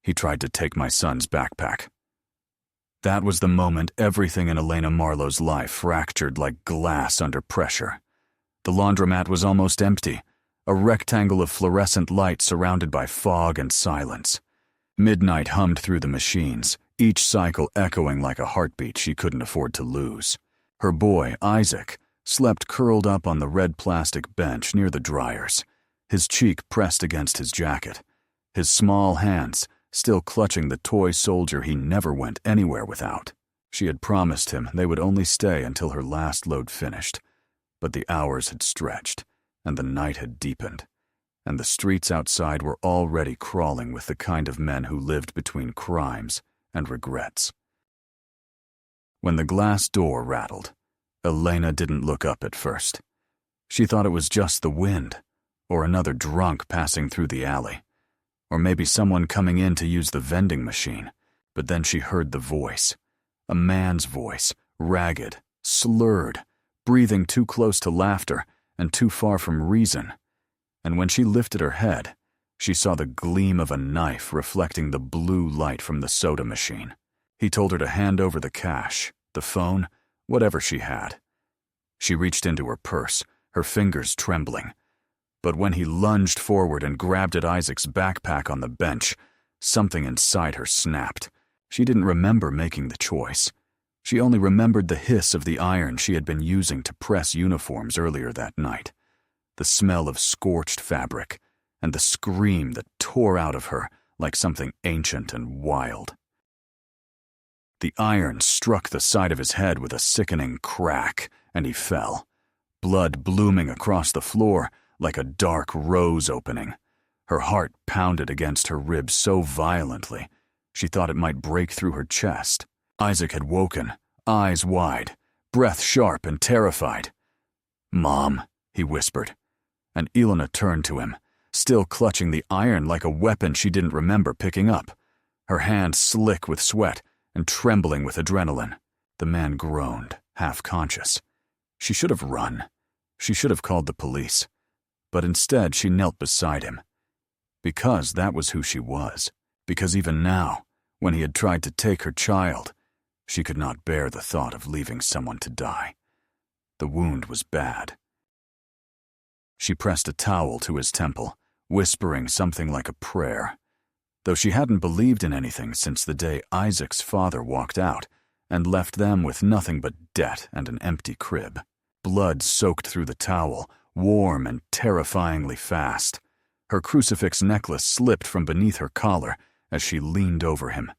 He tried to take my son's backpack. That was the moment everything in Elena Marlowe's life fractured like glass under pressure. The laundromat was almost empty, a rectangle of fluorescent light surrounded by fog and silence. Midnight hummed through the machines, each cycle echoing like a heartbeat she couldn't afford to lose. Her boy, Isaac, slept curled up on the red plastic bench near the dryers, his cheek pressed against his jacket, his small hands still clutching the toy soldier he never went anywhere without. She had promised him they would only stay until her last load finished, but the hours had stretched, and the night had deepened, and the streets outside were already crawling with the kind of men who lived between crimes and regrets. When the glass door rattled, Elena didn't look up at first. She thought it was just the wind, or another drunk passing through the alley, or maybe someone coming in to use the vending machine. But then she heard the voice, a man's voice, ragged, slurred, breathing too close to laughter and too far from reason. And when she lifted her head, she saw the gleam of a knife reflecting the blue light from the soda machine. He told her to hand over the cash, the phone, whatever she had. She reached into her purse, her fingers trembling. But when he lunged forward and grabbed at Isaac's backpack on the bench, something inside her snapped. She didn't remember making the choice. She only remembered the hiss of the iron she had been using to press uniforms earlier that night, the smell of scorched fabric, and the scream that tore out of her like something ancient and wild. The iron struck the side of his head with a sickening crack, and he fell, blood blooming across the floor like a dark rose opening. Her heart pounded against her ribs so violently, she thought it might break through her chest. Isaac had woken, eyes wide, breath sharp and terrified. "Mom," he whispered, and Elena turned to him, still clutching the iron like a weapon she didn't remember picking up, her hand slick with sweat and trembling with adrenaline. The man groaned, half-conscious. She should have run. She should have called the police. But instead she knelt beside him. Because that was who she was. Because even now, when he had tried to take her child, she could not bear the thought of leaving someone to die. The wound was bad. She pressed a towel to his temple, whispering something like a prayer. Though she hadn't believed in anything since the day Isaac's father walked out and left them with nothing but debt and an empty crib. Blood soaked through the towel, warm and terrifyingly fast. Her crucifix necklace slipped from beneath her collar as she leaned over him,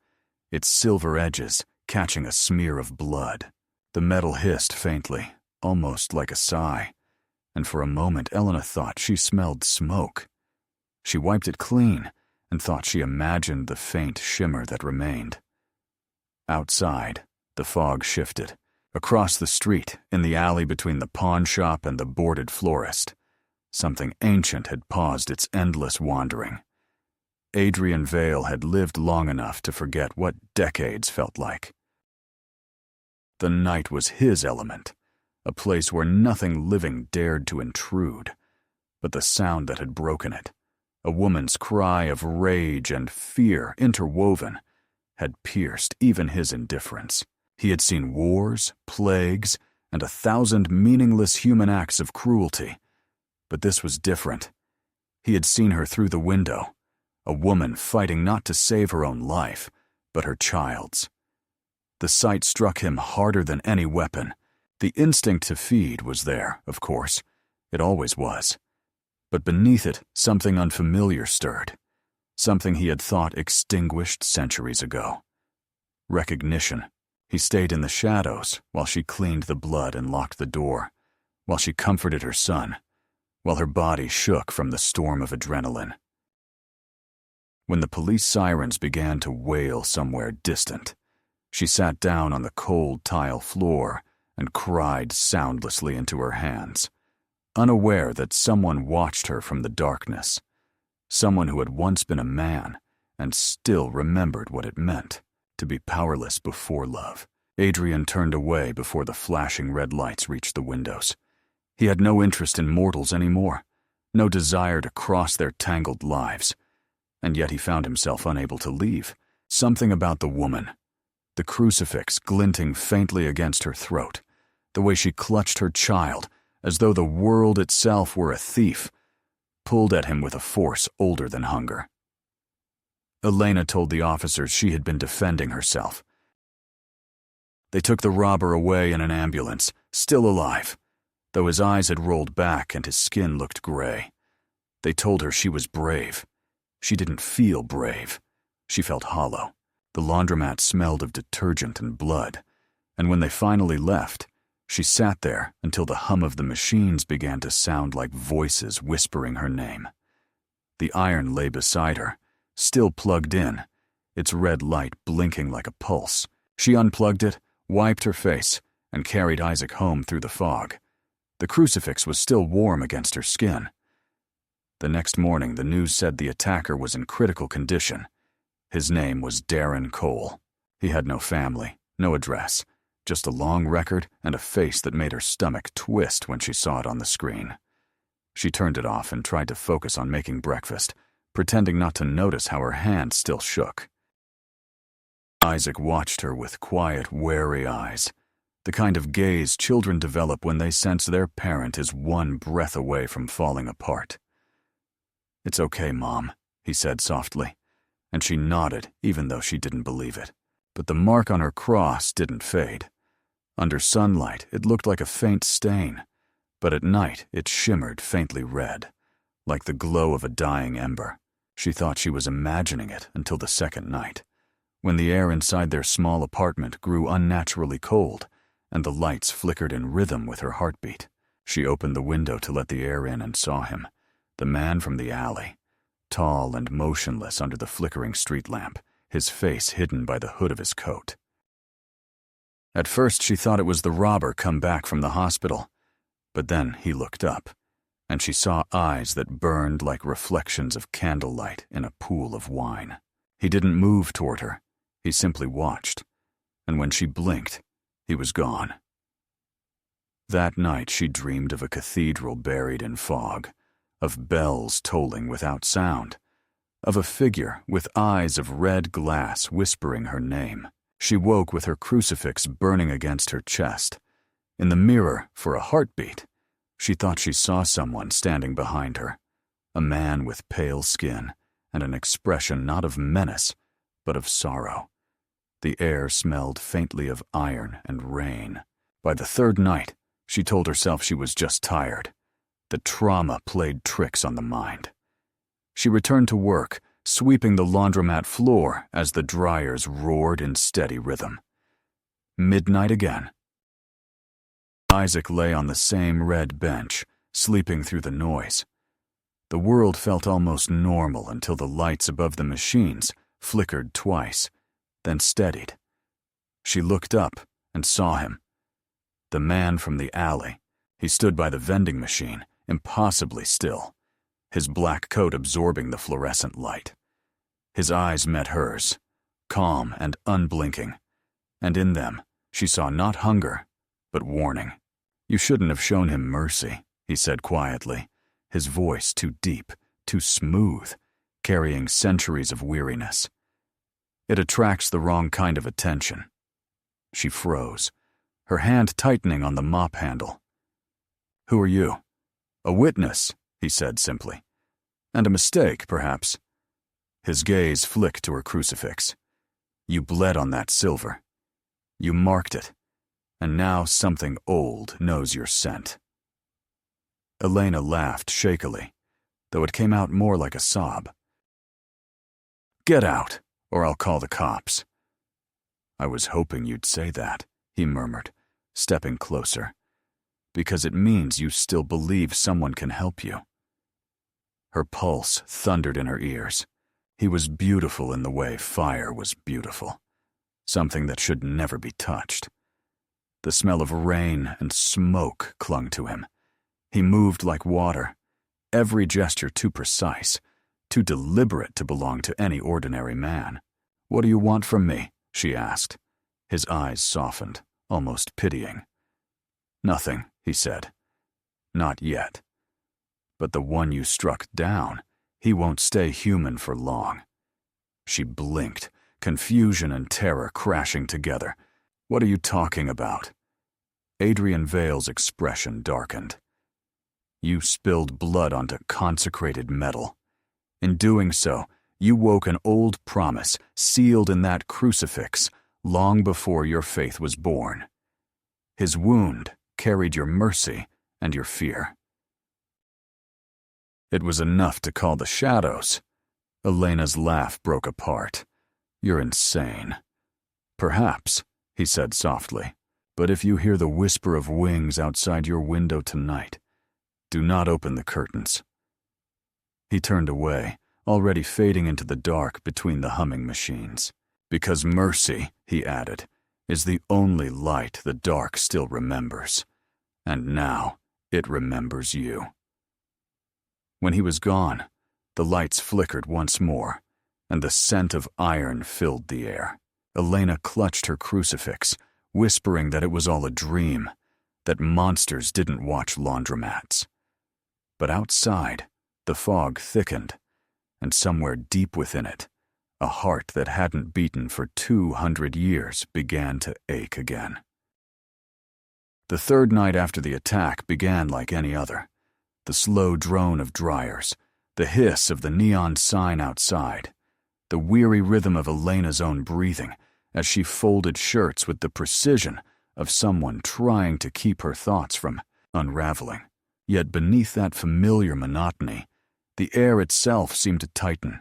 its silver edges catching a smear of blood. The metal hissed faintly, almost like a sigh, and for a moment Elena thought she smelled smoke. She wiped it clean and thought she imagined the faint shimmer that remained. Outside, the fog shifted. Across the street, in the alley between the pawn shop and the boarded florist, something ancient had paused its endless wandering. Adrian Vale had lived long enough to forget what decades felt like. The night was his element, a place where nothing living dared to intrude, but the sound that had broken it, a woman's cry of rage and fear interwoven, had pierced even his indifference. He had seen wars, plagues, and 1,000 meaningless human acts of cruelty. But this was different. He had seen her through the window, a woman fighting not to save her own life, but her child's. The sight struck him harder than any weapon. The instinct to feed was there, of course. It always was. But beneath it, something unfamiliar stirred. Something he had thought extinguished centuries ago. Recognition. He stayed in the shadows while she cleaned the blood and locked the door, while she comforted her son, while her body shook from the storm of adrenaline. When the police sirens began to wail somewhere distant, she sat down on the cold tile floor and cried soundlessly into her hands, unaware that someone watched her from the darkness, someone who had once been a man and still remembered what it meant to be powerless before love. Adrian turned away before the flashing red lights reached the windows. He had no interest in mortals anymore, no desire to cross their tangled lives. and yet he found himself unable to leave. Something about the woman, the crucifix glinting faintly against her throat, the way she clutched her child as though the world itself were a thief, pulled at him with a force older than hunger. Elena told the officers she had been defending herself. They took the robber away in an ambulance, still alive, though his eyes had rolled back and his skin looked gray. They told her she was brave. She didn't feel brave. She felt hollow. The laundromat smelled of detergent and blood, and when they finally left, she sat there until the hum of the machines began to sound like voices whispering her name. The iron lay beside her, still plugged in, its red light blinking like a pulse. She unplugged it, wiped her face, and carried Isaac home through the fog. The crucifix was still warm against her skin. The next morning, the news said the attacker was in critical condition. His name was Darren Cole. He had no family, no address, just a long record and a face that made her stomach twist when she saw it on the screen. She turned it off and tried to focus on making breakfast, pretending not to notice how her hand still shook. Isaac watched her with quiet, wary eyes, the kind of gaze children develop when they sense their parent is one breath away from falling apart. "It's okay, Mom," he said softly, and she nodded even though she didn't believe it. But the mark on her cross didn't fade. Under sunlight, it looked like a faint stain, but at night it shimmered faintly red, like the glow of a dying ember. She thought she was imagining it until the second night, when the air inside their small apartment grew unnaturally cold and the lights flickered in rhythm with her heartbeat. She opened the window to let the air in and saw him, the man from the alley, tall and motionless under the flickering street lamp, his face hidden by the hood of his coat. At first she thought it was the robber come back from the hospital, but then he looked up, and she saw eyes that burned like reflections of candlelight in a pool of wine. He didn't move toward her, he simply watched, and when she blinked, he was gone. That night she dreamed of a cathedral buried in fog, of bells tolling without sound, of a figure with eyes of red glass whispering her name. She woke with her crucifix burning against her chest. In the mirror, for a heartbeat, she thought she saw someone standing behind her, a man with pale skin and an expression not of menace, but of sorrow. The air smelled faintly of iron and rain. By the third night, she told herself she was just tired. The trauma played tricks on the mind. She returned to work, sweeping the laundromat floor as the dryers roared in steady rhythm. Midnight again. Isaac lay on the same red bench, sleeping through the noise. The world felt almost normal until the lights above the machines flickered twice, then steadied. She looked up and saw him. The man from the alley. He stood by the vending machine, impossibly still, his black coat absorbing the fluorescent light. His eyes met hers, calm and unblinking, and in them she saw not hunger, but warning. "You shouldn't have shown him mercy," he said quietly, his voice too deep, too smooth, carrying centuries of weariness. "It attracts the wrong kind of attention." She froze, her hand tightening on the mop handle. "Who are you?" "A witness," he said simply. "And a mistake, perhaps." His gaze flicked to her crucifix. "You bled on that silver. You marked it. And now something old knows your scent." Elena laughed shakily, though it came out more like a sob. "Get out, or I'll call the cops." "I was hoping you'd say that," he murmured, stepping closer, "because it means you still believe someone can help you." Her pulse thundered in her ears. He was beautiful in the way fire was beautiful, something that should never be touched. The smell of rain and smoke clung to him. He moved like water, every gesture too precise, too deliberate to belong to any ordinary man. "What do you want from me?" she asked. His eyes softened, almost pitying. "Nothing," he said. "Not yet. But the one you struck down, He won't stay human for long. She blinked, confusion and terror crashing together. What are you talking about? Adrian Vale's expression darkened. You spilled blood onto consecrated metal. In doing so, you woke an old promise sealed in that crucifix long before your faith was born. His wound carried your mercy and your fear. It was enough to call the shadows. Elena's laugh broke apart. You're insane. Perhaps, he said softly, but if you hear the whisper of wings outside your window tonight, do not open the curtains. He turned away, already fading into the dark between the humming machines. Because mercy, he added, is the only light the dark still remembers. And now it remembers you. When he was gone, the lights flickered once more, and the scent of iron filled the air. Elena clutched her crucifix, whispering that it was all a dream, that monsters didn't watch laundromats. But outside, the fog thickened, and somewhere deep within it, a heart that hadn't beaten for 200 years began to ache again. The third night after the attack began like any other. The slow drone of dryers, the hiss of the neon sign outside, the weary rhythm of Elena's own breathing as she folded shirts with the precision of someone trying to keep her thoughts from unraveling. Yet beneath that familiar monotony, the air itself seemed to tighten,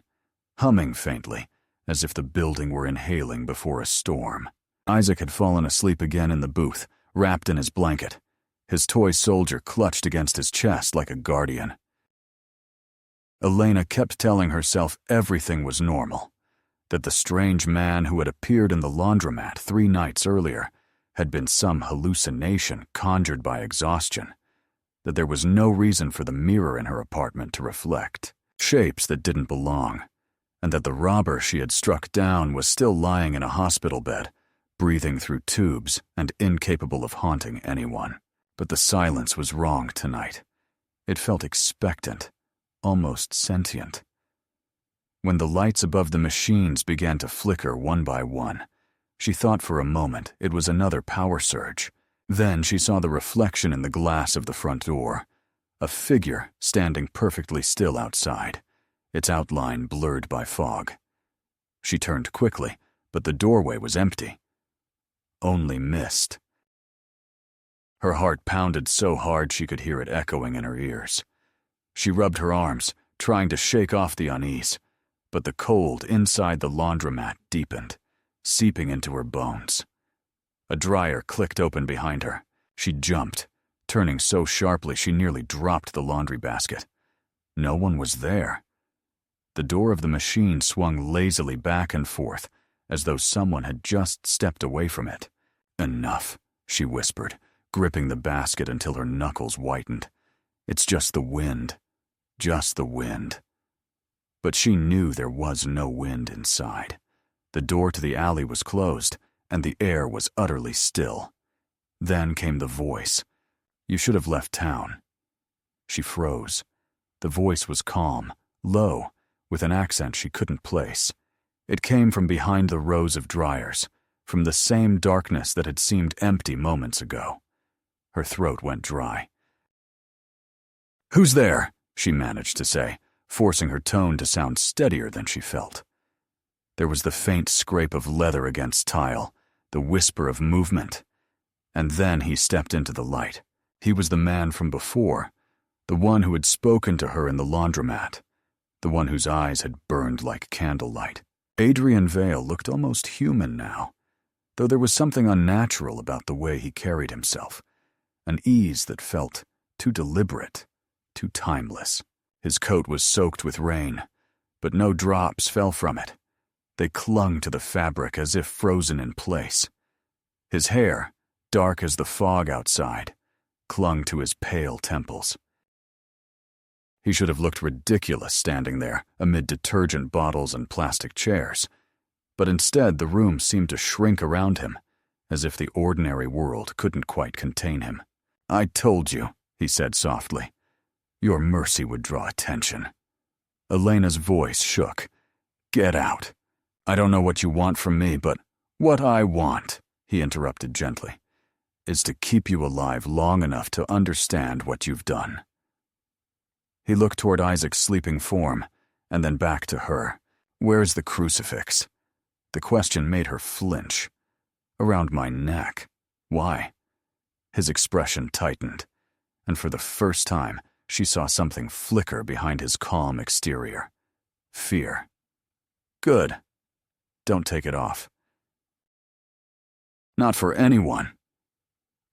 humming faintly, as if the building were inhaling before a storm. Isaac had fallen asleep again in the booth, wrapped in his blanket, his toy soldier clutched against his chest like a guardian. Elena kept telling herself everything was normal, that the strange man who had appeared in the laundromat 3 nights earlier had been some hallucination conjured by exhaustion, that there was no reason for the mirror in her apartment to reflect shapes that didn't belong, and that the robber she had struck down was still lying in a hospital bed, breathing through tubes and incapable of haunting anyone. But the silence was wrong tonight. It felt expectant, almost sentient. When the lights above the machines began to flicker one by one, she thought for a moment it was another power surge. Then she saw the reflection in the glass of the front door, a figure standing perfectly still outside, its outline blurred by fog. She turned quickly, but the doorway was empty. Only mist. Her heart pounded so hard she could hear it echoing in her ears. She rubbed her arms, trying to shake off the unease, but the cold inside the laundromat deepened, seeping into her bones. A dryer clicked open behind her. She jumped, turning so sharply she nearly dropped the laundry basket. No one was there. The door of the machine swung lazily back and forth, as though someone had just stepped away from it. Enough, she whispered, gripping the basket until her knuckles whitened. It's just the wind. Just the wind. But she knew there was no wind inside. The door to the alley was closed, and the air was utterly still. Then came the voice. You should have left town. She froze. The voice was calm, low, with an accent she couldn't place. It came from behind the rows of dryers, from the same darkness that had seemed empty moments ago. Her throat went dry. "Who's there?" she managed to say, forcing her tone to sound steadier than she felt. There was the faint scrape of leather against tile, the whisper of movement. And then he stepped into the light. He was the man from before, the one who had spoken to her in the laundromat, the one whose eyes had burned like candlelight. Adrian Vale looked almost human now, though there was something unnatural about the way he carried himself, an ease that felt too deliberate, too timeless. His coat was soaked with rain, but no drops fell from it. They clung to the fabric as if frozen in place. His hair, dark as the fog outside, clung to his pale temples. He should have looked ridiculous standing there amid detergent bottles and plastic chairs, but instead the room seemed to shrink around him, as if the ordinary world couldn't quite contain him. "I told you," he said softly. "Your mercy would draw attention." Elena's voice shook. "Get out. I don't know what you want from me, but what I want," he interrupted gently, "is to keep you alive long enough to understand what you've done." He looked toward Isaac's sleeping form, and then back to her. "Where's the crucifix?" The question made her flinch. "Around my neck. Why?" His expression tightened, and for the first time, she saw something flicker behind his calm exterior. Fear. "Good. Don't take it off." "Not for anyone."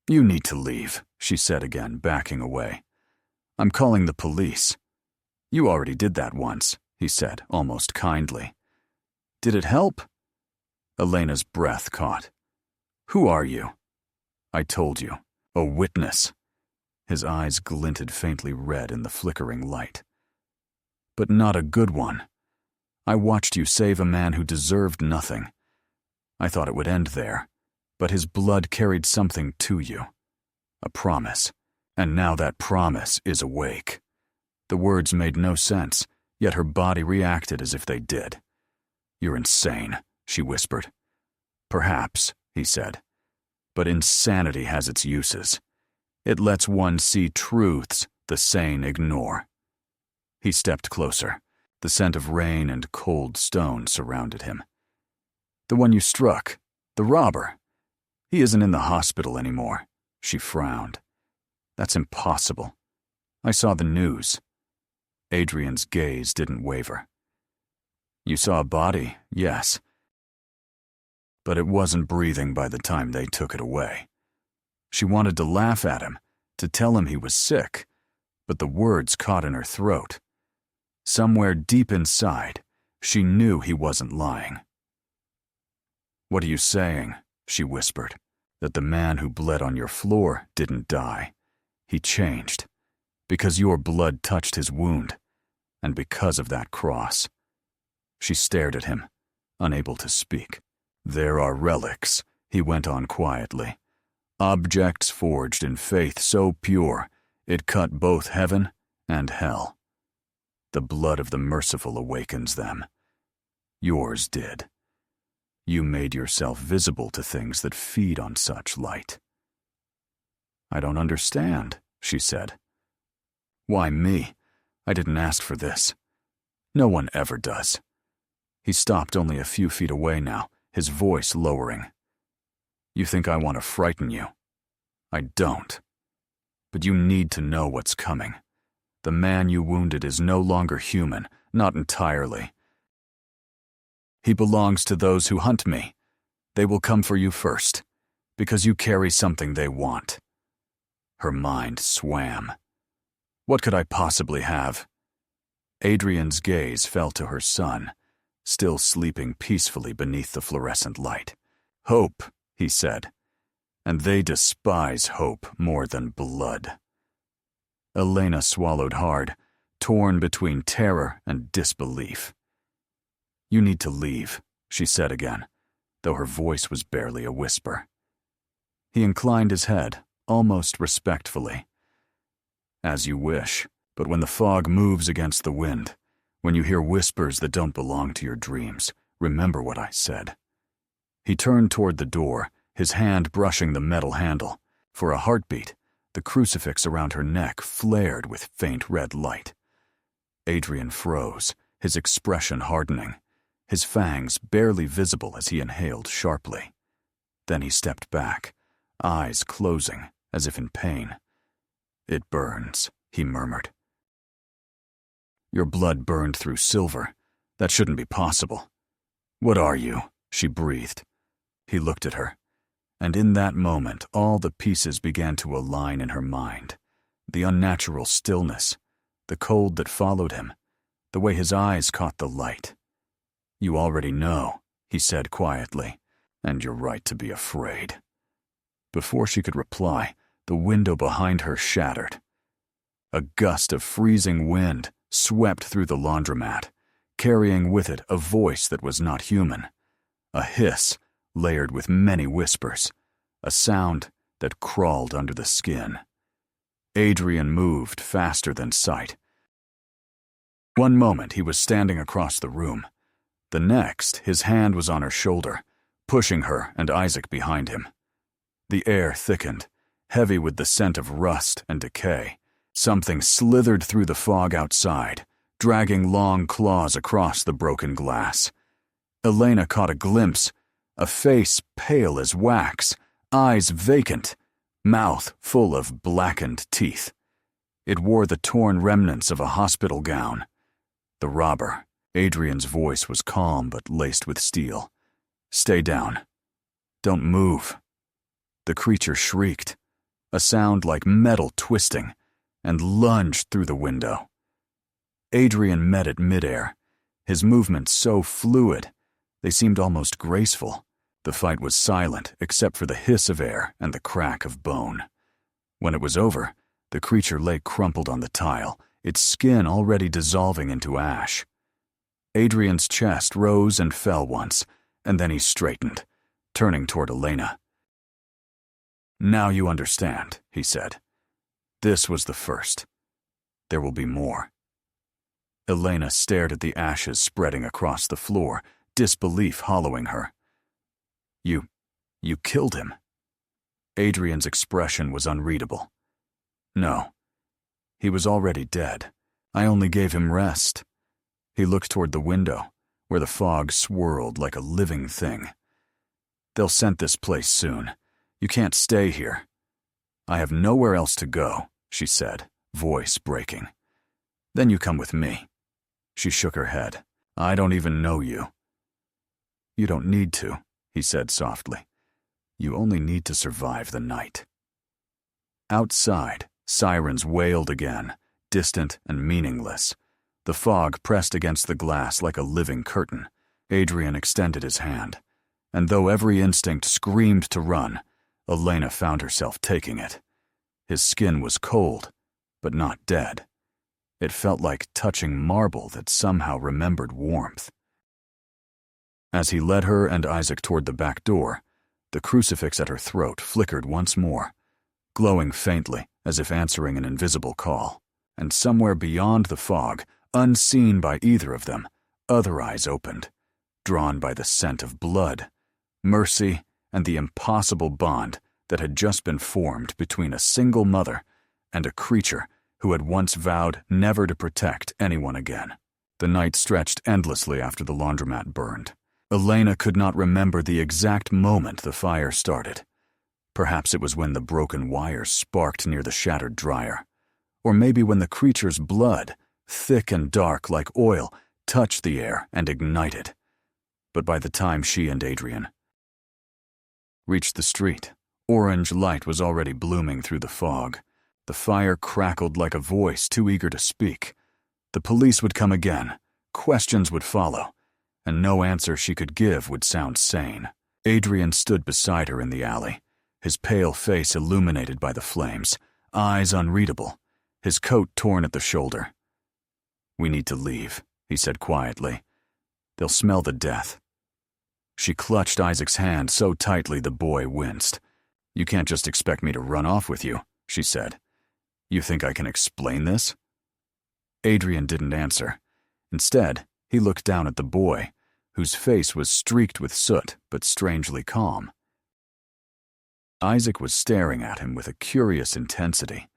"You need to leave," she said again, backing away. "I'm calling the police." "You already did that once," he said, almost kindly. "Did it help?" Elena's breath caught. "Who are you?" "I told you. A witness." His eyes glinted faintly red in the flickering light. "But not a good one. I watched you save a man who deserved nothing. I thought it would end there, but his blood carried something to you. A promise. And now that promise is awake." The words made no sense, yet her body reacted as if they did. "You're insane," she whispered. "Perhaps," he said, "but insanity has its uses. It lets one see truths the sane ignore." He stepped closer. The scent of rain and cold stone surrounded him. "The one you struck, the robber. He isn't in the hospital anymore." She frowned. "That's impossible. I saw the news." Adrian's gaze didn't waver. "You saw a body, yes. But it wasn't breathing by the time they took it away." She wanted to laugh at him, to tell him he was sick, but the words caught in her throat. Somewhere deep inside, she knew he wasn't lying. "What are you saying?" she whispered. "That the man who bled on your floor didn't die. He changed, because your blood touched his wound, and because of that cross." She stared at him, unable to speak. "There are relics," he went on quietly. "Objects forged in faith so pure, it cut both heaven and hell. The blood of the merciful awakens them. Yours did. You made yourself visible to things that feed on such light." "I don't understand," she said. "Why me? I didn't ask for this. No one ever does." He stopped only a few feet away now, his voice lowering. "You think I want to frighten you? I don't. But you need to know what's coming. The man you wounded is no longer human, not entirely. He belongs to those who hunt me. They will come for you first, because you carry something they want." Her mind swam. What could I possibly have? Adrian's gaze fell to her son, still sleeping peacefully beneath the fluorescent light. "Hope," he said. "And they despise hope more than blood." Elena swallowed hard, torn between terror and disbelief. "You need to leave," she said again, though her voice was barely a whisper. He inclined his head, almost respectfully. "As you wish, but when the fog moves against the wind, when you hear whispers that don't belong to your dreams, remember what I said." He turned toward the door, his hand brushing the metal handle. For a heartbeat, the crucifix around her neck flared with faint red light. Adrian froze, his expression hardening, his fangs barely visible as he inhaled sharply. Then he stepped back, eyes closing, as if in pain. "It burns," he murmured. "Your blood burned through silver. That shouldn't be possible." "What are you?" she breathed. He looked at her, and in that moment all the pieces began to align in her mind. The unnatural stillness, the cold that followed him, the way his eyes caught the light. "You already know," he said quietly, "and you're right to be afraid." Before she could reply, the window behind her shattered. A gust of freezing wind swept through the laundromat, carrying with it a voice that was not human, a hiss layered with many whispers, a sound that crawled under the skin. Adrian moved faster than sight, One moment he was standing across the room. The next, his hand was on her shoulder, pushing her and Isaac behind him. The air thickened, heavy with the scent of rust and decay. Something slithered through the fog outside, dragging long claws across the broken glass. Elena caught a glimpse, a face pale as wax, eyes vacant, mouth full of blackened teeth. It wore the torn remnants of a hospital gown. The robber. Adrian's voice was calm but laced with steel. "Stay down. Don't move." The creature shrieked, a sound like metal twisting, and lunged through the window. Adrian met it midair, his movements so fluid, they seemed almost graceful. The fight was silent except for the hiss of air and the crack of bone. When it was over, the creature lay crumpled on the tile, its skin already dissolving into ash. Adrian's chest rose and fell once, and then he straightened, turning toward Elena. "Now you understand," he said. "This was the first. There will be more." Elena stared at the ashes spreading across the floor, disbelief hollowing her. You killed him." Adrian's expression was unreadable. "No. He was already dead. I only gave him rest." He looked toward the window, where the fog swirled like a living thing. "They'll scent this place soon. You can't stay here." "I have nowhere else to go," she said, voice breaking. "Then you come with me." She shook her head. "I don't even know you." "You don't need to," he said softly. "You only need to survive the night." Outside, sirens wailed again, distant and meaningless. The fog pressed against the glass like a living curtain. Adrian extended his hand, and though every instinct screamed to run, Elena found herself taking it. His skin was cold, but not dead. It felt like touching marble that somehow remembered warmth. As he led her and Isaac toward the back door, the crucifix at her throat flickered once more, glowing faintly as if answering an invisible call. And somewhere beyond the fog, unseen by either of them, other eyes opened, drawn by the scent of blood, mercy, and the impossible bond that had just been formed between a single mother and a creature who had once vowed never to protect anyone again. The night stretched endlessly after the laundromat burned. Elena could not remember the exact moment the fire started. Perhaps it was when the broken wires sparked near the shattered dryer. Or maybe when the creature's blood, thick and dark like oil, touched the air and ignited. But by the time she and Adrian reached the street, orange light was already blooming through the fog. The fire crackled like a voice too eager to speak. The police would come again, questions would follow, and no answer she could give would sound sane. Adrian stood beside her in the alley, his pale face illuminated by the flames, eyes unreadable, his coat torn at the shoulder. "We need to leave," he said quietly. "They'll smell the death." She clutched Isaac's hand so tightly the boy winced. "You can't just expect me to run off with you," she said. "You think I can explain this?" Adrian didn't answer. Instead, he looked down at the boy, whose face was streaked with soot but strangely calm. Isaac was staring at him with a curious intensity,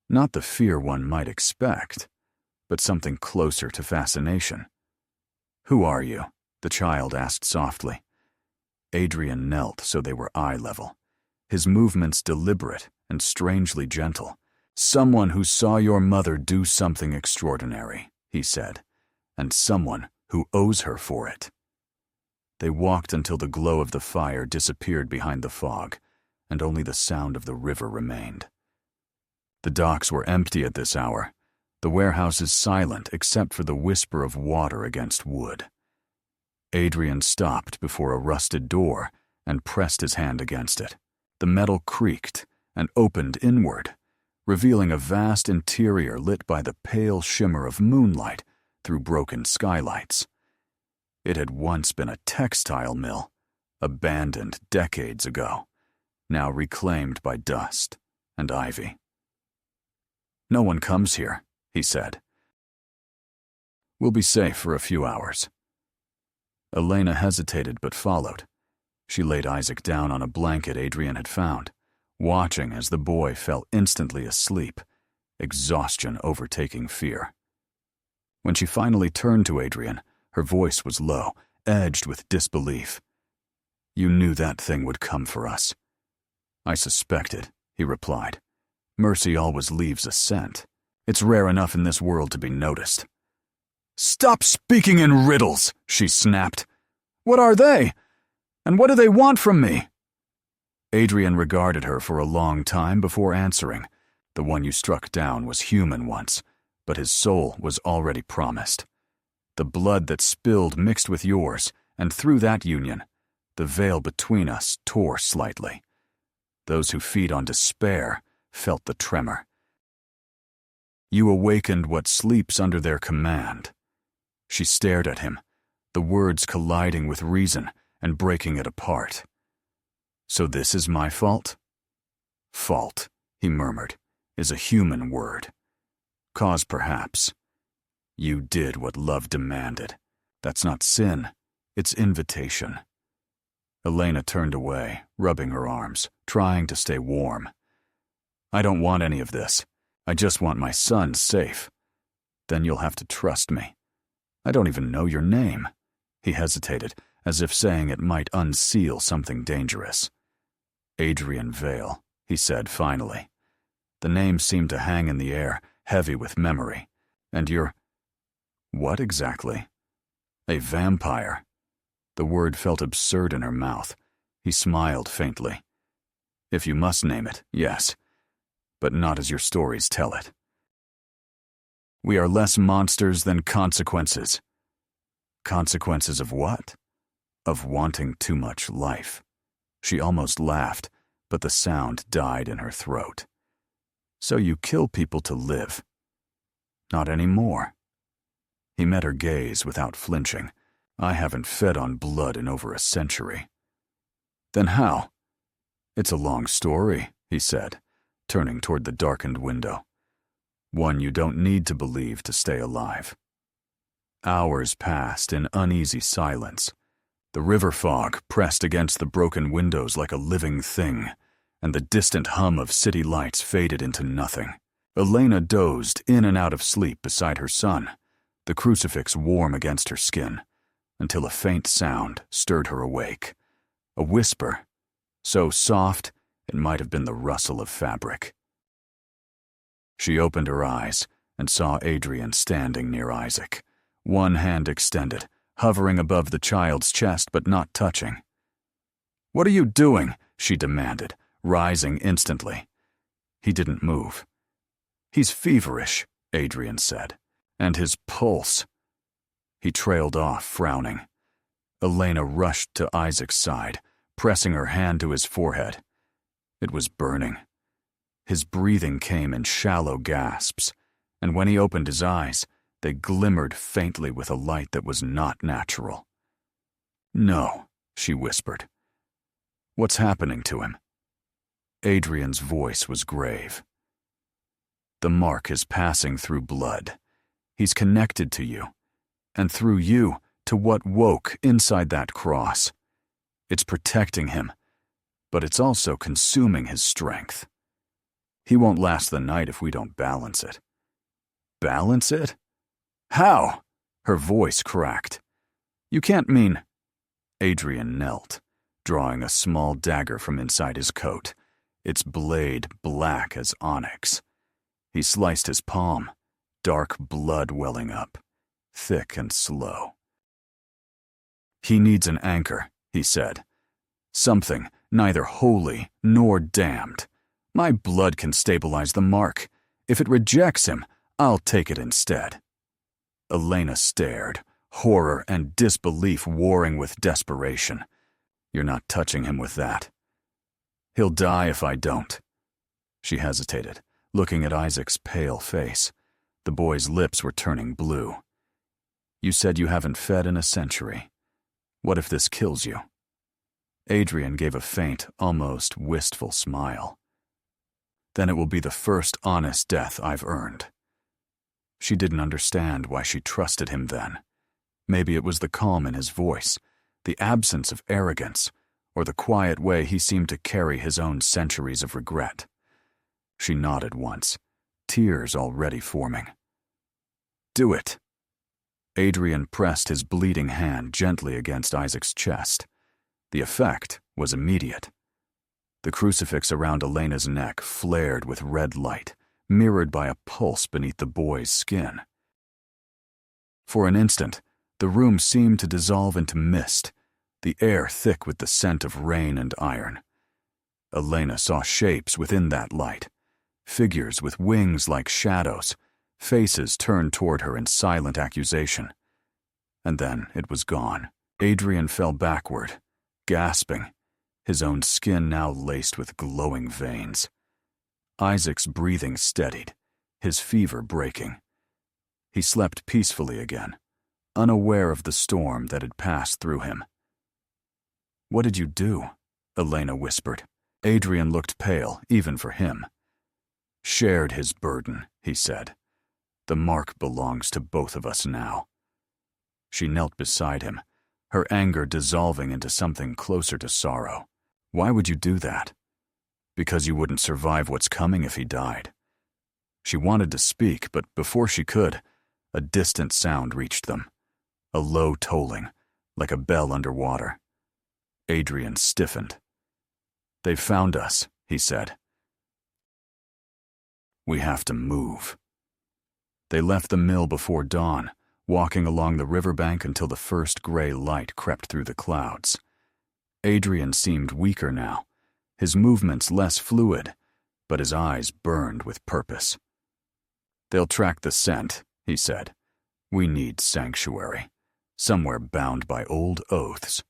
not the fear one might expect, but something closer to fascination. "Who are you?" the child asked softly. Adrian knelt so they were eye level, his movements deliberate and strangely gentle. "Someone who saw your mother do something extraordinary," he said, "and someone who owes her for it." They walked until the glow of the fire disappeared behind the fog, and only the sound of the river remained. The docks were empty at this hour, the warehouses silent except for the whisper of water against wood. Adrian stopped before a rusted door and pressed his hand against it. The metal creaked and opened inward, revealing a vast interior lit by the pale shimmer of moonlight through broken skylights. It had once been a textile mill, abandoned decades ago, now reclaimed by dust and ivy. "No one comes here," he said. We'll be safe for a few hours." Elena hesitated but followed. She laid Isaac down on a blanket Adrian had found, watching as the boy fell instantly asleep, exhaustion overtaking fear. When she finally turned to Adrian, her voice was low, edged with disbelief. "You knew that thing would come for us." "I suspected," he replied. "Mercy always leaves a scent. It's rare enough in this world to be noticed." "Stop speaking in riddles," she snapped. "What are they? And what do they want from me?" Adrian regarded her for a long time before answering. The one you struck down was human once, but his soul was already promised. The blood that spilled mixed with yours, and through that union, the veil between us tore slightly. Those who feed on despair felt the tremor. You awakened what sleeps under their command. She stared at him, the words colliding with reason and breaking it apart. "So this is my fault?" "Fault," he murmured, "is a human word. Cause, perhaps. You did what love demanded. That's not sin, it's invitation." Elena turned away, rubbing her arms, trying to stay warm. "I don't want any of this. I just want my son safe. Then you'll have to trust me. I don't even know your name." He hesitated, as if saying it might unseal something dangerous. "Adrian Vale," he said finally. The name seemed to hang in the air, heavy with memory. "And you're—" "What exactly?" "A vampire." The word felt absurd in her mouth. He smiled faintly. "If you must name it, yes. But not as your stories tell it. We are less monsters than consequences." "Consequences of what?" "Of wanting too much life." She almost laughed, but the sound died in her throat. "So you kill people to live?" "Not anymore." He met her gaze without flinching. "I haven't fed on blood in over a century." "Then how?" "It's a long story," he said, turning toward the darkened window. "One you don't need to believe to stay alive." Hours passed in uneasy silence. The river fog pressed against the broken windows like a living thing, and the distant hum of city lights faded into nothing. Elena dozed in and out of sleep beside her son, the crucifix warm against her skin, until a faint sound stirred her awake. A whisper, so soft it might have been the rustle of fabric. She opened her eyes and saw Adrian standing near Isaac, one hand extended, hovering above the child's chest but not touching. "What are you doing?" she demanded, rising instantly. He didn't move. "He's feverish," Adrian said, "and his pulse." He trailed off, frowning. Elena rushed to Isaac's side, pressing her hand to his forehead. It was burning. His breathing came in shallow gasps, and when he opened his eyes, they glimmered faintly with a light that was not natural. "No," she whispered. "What's happening to him?" Adrian's voice was grave. "The mark is passing through blood. He's connected to you, and through you to what woke inside that cross. It's protecting him, but it's also consuming his strength. He won't last the night if we don't balance it." "Balance it? How?" Her voice cracked. "You can't mean—" Adrian knelt, drawing a small dagger from inside his coat, its blade black as onyx. He sliced his palm, dark blood welling up, thick and slow. "He needs an anchor," he said. "Something neither holy nor damned. My blood can stabilize the mark. If it rejects him, I'll take it instead." Elena stared, horror and disbelief warring with desperation. "You're not touching him with that." "He'll die if I don't." She hesitated, looking at Isaac's pale face. The boy's lips were turning blue. "You said you haven't fed in a century. What if this kills you?" Adrian gave a faint, almost wistful smile. "Then it will be the first honest death I've earned." She didn't understand why she trusted him then. Maybe it was the calm in his voice, the absence of arrogance, or the quiet way he seemed to carry his own centuries of regret. She nodded once, tears already forming. "Do it." Adrian pressed his bleeding hand gently against Isaac's chest. The effect was immediate. The crucifix around Elena's neck flared with red light, mirrored by a pulse beneath the boy's skin. For an instant, the room seemed to dissolve into mist, the air thick with the scent of rain and iron. Elena saw shapes within that light, figures with wings like shadows, faces turned toward her in silent accusation. And then it was gone. Adrian fell backward, gasping, his own skin now laced with glowing veins. Isaac's breathing steadied, his fever breaking. He slept peacefully again, unaware of the storm that had passed through him. "What did you do?" Elena whispered. Adrian looked pale, even for him. "Shared his burden," he said. "The mark belongs to both of us now." She knelt beside him, her anger dissolving into something closer to sorrow. "Why would you do that?" "Because you wouldn't survive what's coming if he died." She wanted to speak, but before she could, a distant sound reached them, a low tolling, like a bell underwater. Adrian stiffened. "They've found us," he said. "We have to move." They left the mill before dawn, walking along the riverbank until the first gray light crept through the clouds. Adrian seemed weaker now, his movements less fluid, but his eyes burned with purpose. "They'll track the scent," he said. "We need sanctuary, somewhere bound by old oaths."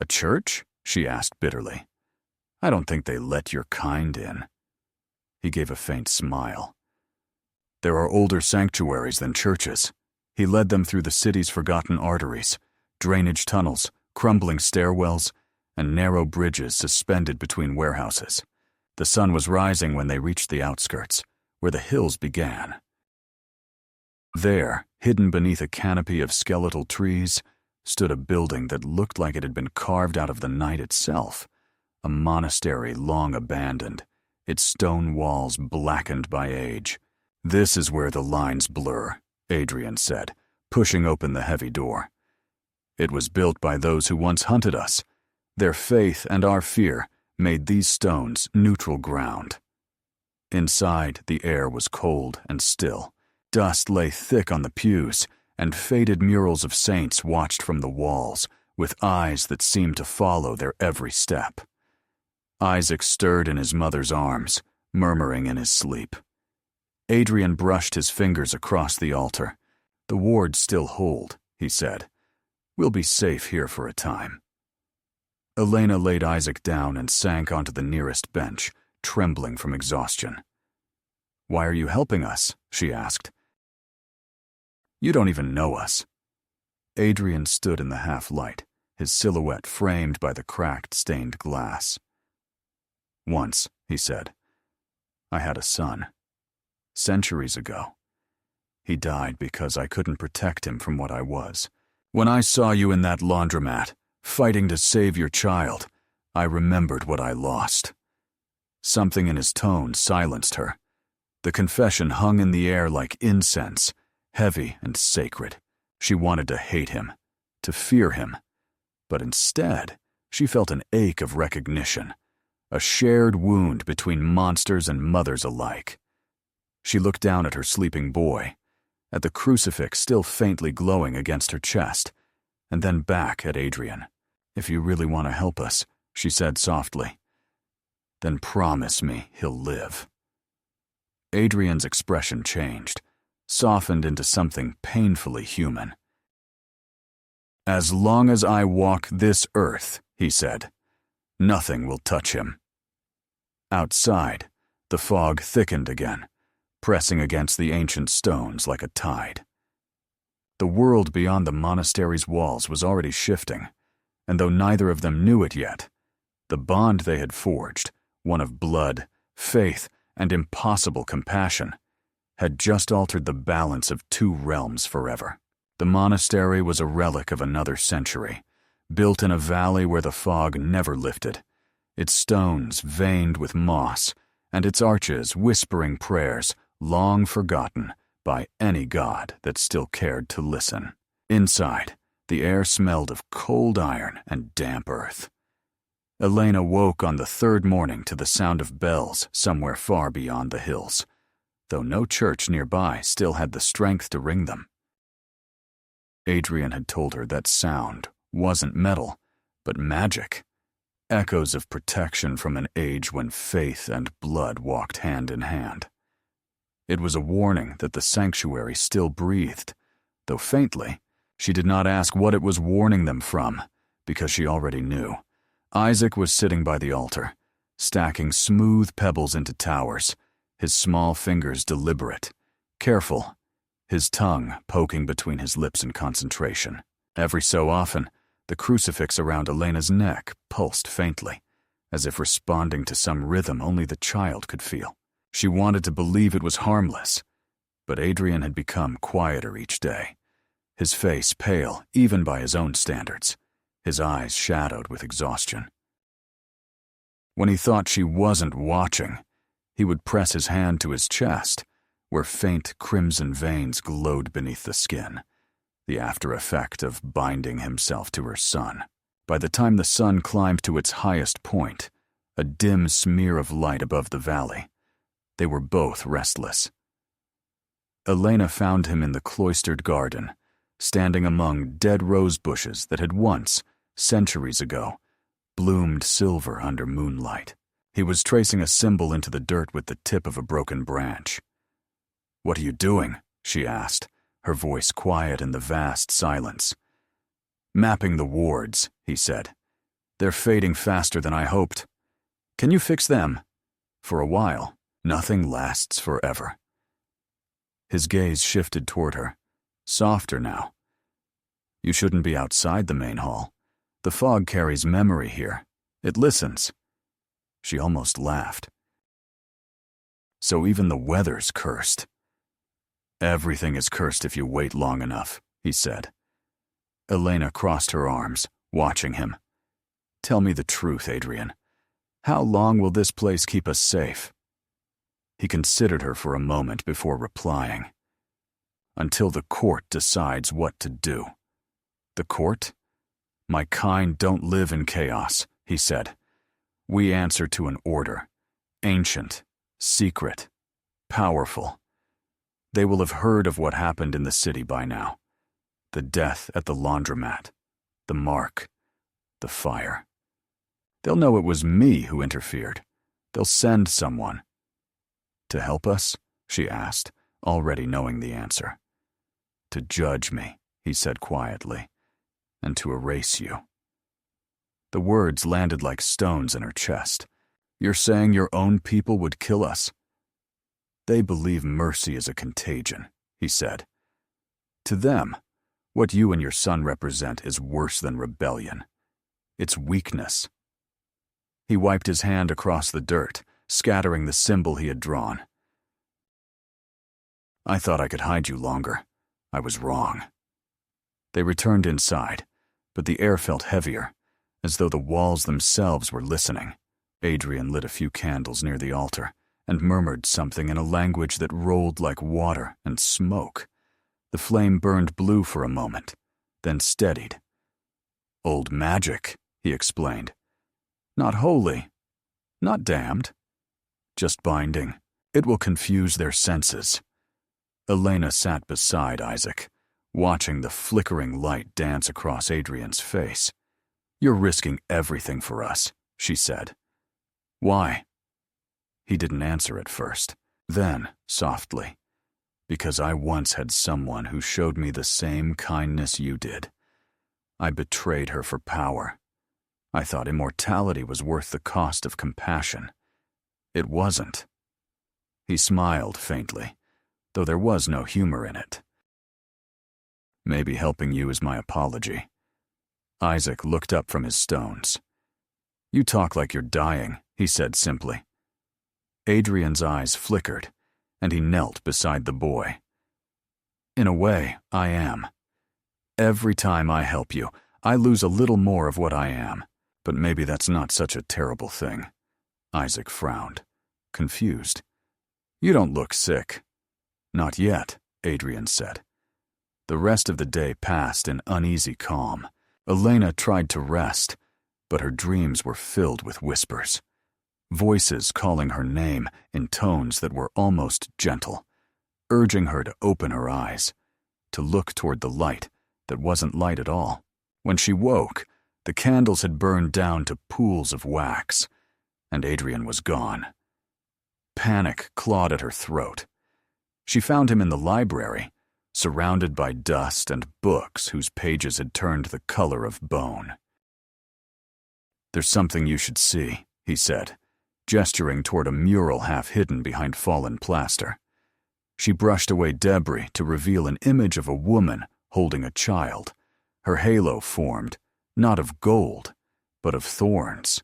"A church?" she asked bitterly. "I don't think they let your kind in." He gave a faint smile. "There are older sanctuaries than churches." He led them through the city's forgotten arteries, drainage tunnels, crumbling stairwells, and narrow bridges suspended between warehouses. The sun was rising when they reached the outskirts, where the hills began. There, hidden beneath a canopy of skeletal trees, stood a building that looked like it had been carved out of the night itself, a monastery long abandoned, its stone walls blackened by age. "This is where the lines blur," Adrian said, pushing open the heavy door. "It was built by those who once hunted us. Their faith and our fear made these stones neutral ground." Inside, the air was cold and still. Dust lay thick on the pews, and faded murals of saints watched from the walls, with eyes that seemed to follow their every step. Isaac stirred in his mother's arms, murmuring in his sleep. Adrian brushed his fingers across the altar. "The wards still hold," he said. "We'll be safe here for a time." Elena laid Isaac down and sank onto the nearest bench, trembling from exhaustion. "Why are you helping us?" she asked. "You don't even know us." Adrian stood in the half-light, his silhouette framed by the cracked, stained glass. "Once," he said, "I had a son. Centuries ago. He died because I couldn't protect him from what I was. When I saw you in that laundromat, fighting to save your child, I remembered what I lost." Something in his tone silenced her. The confession hung in the air like incense, heavy and sacred. She wanted to hate him, to fear him. But instead, she felt an ache of recognition, a shared wound between monsters and mothers alike. She looked down at her sleeping boy, at the crucifix still faintly glowing against her chest, and then back at Adrian. "If you really want to help us," she said softly, "then promise me he'll live." Adrian's expression changed, softened into something painfully human. "As long as I walk this earth," he said, "nothing will touch him." Outside, the fog thickened again, pressing against the ancient stones like a tide. The world beyond the monastery's walls was already shifting, and though neither of them knew it yet, the bond they had forged, one of blood, faith, and impossible compassion, had just altered the balance of two realms forever. The monastery was a relic of another century, built in a valley where the fog never lifted, its stones veined with moss, and its arches whispering prayers long forgotten by any god that still cared to listen. Inside, the air smelled of cold iron and damp earth. Elena woke on the third morning to the sound of bells somewhere far beyond the hills, though no church nearby still had the strength to ring them. Adrian had told her that sound wasn't metal, but magic, echoes of protection from an age when faith and blood walked hand in hand. It was a warning that the sanctuary still breathed, though faintly. She did not ask what it was warning them from, because she already knew. Isaac was sitting by the altar, stacking smooth pebbles into towers, his small fingers deliberate, careful, his tongue poking between his lips in concentration. Every so often, the crucifix around Elena's neck pulsed faintly, as if responding to some rhythm only the child could feel. She wanted to believe it was harmless, but Adrian had become quieter each day, his face pale even by his own standards, his eyes shadowed with exhaustion. When he thought she wasn't watching, he would press his hand to his chest, where faint crimson veins glowed beneath the skin, the after effect of binding himself to her son. By the time the sun climbed to its highest point, a dim smear of light above the valley, they were both restless. Elena found him in the cloistered garden, standing among dead rose bushes that had once, centuries ago, bloomed silver under moonlight. He was tracing a symbol into the dirt with the tip of a broken branch. "What are you doing?" she asked, her voice quiet in the vast silence. "Mapping the wards," he said. "They're fading faster than I hoped. Can you fix them?" For a while, nothing lasts forever. His gaze shifted toward her, softer now. "You shouldn't be outside the main hall. The fog carries memory here. It listens." She almost laughed. "So even the weather's cursed." "Everything is cursed if you wait long enough," he said. Elena crossed her arms, watching him. "Tell me the truth, Adrian. How long will this place keep us safe?" He considered her for a moment before replying. "Until the court decides what to do." "The court? My kind don't live in chaos," he said. "We answer to an order, ancient, secret, powerful. They will have heard of what happened in the city by now. The death at the laundromat, the mark, the fire. They'll know it was me who interfered. They'll send someone." "To help us?" she asked, already knowing the answer. "To judge me," he said quietly, "and to erase you." The words landed like stones in her chest. "You're saying your own people would kill us?" "They believe mercy is a contagion," he said. "To them, what you and your son represent is worse than rebellion. It's weakness." He wiped his hand across the dirt, scattering the symbol he had drawn. "I thought I could hide you longer. I was wrong." They returned inside, but the air felt heavier, as though the walls themselves were listening. Adrian lit a few candles near the altar and murmured something in a language that rolled like water and smoke. The flame burned blue for a moment, then steadied. "Old magic," he explained. "Not holy, not damned, just binding. It will confuse their senses." Elena sat beside Isaac, watching the flickering light dance across Adrian's face. "You're risking everything for us," she said. "Why?" He didn't answer at first. Then, softly, "Because I once had someone who showed me the same kindness you did. I betrayed her for power. I thought immortality was worth the cost of compassion. It wasn't." He smiled faintly, though there was no humor in it. "Maybe helping you is my apology." Isaac looked up from his stones. "You talk like you're dying," he said simply. Adrian's eyes flickered, and he knelt beside the boy. In a way, I am. Every time I help you, I lose a little more of what I am, but maybe that's not such a terrible thing. Isaac frowned, confused. You don't look sick. Not yet, Adrian said. The rest of the day passed in uneasy calm. Elena tried to rest, but her dreams were filled with whispers. Voices calling her name in tones that were almost gentle, urging her to open her eyes, to look toward the light that wasn't light at all. When she woke, the candles had burned down to pools of wax, and Adrian was gone. Panic clawed at her throat. She found him in the library, surrounded by dust and books whose pages had turned the color of bone. There's something you should see, he said, gesturing toward a mural half hidden behind fallen plaster. She brushed away debris to reveal an image of a woman holding a child. Her halo formed, not of gold, but of thorns.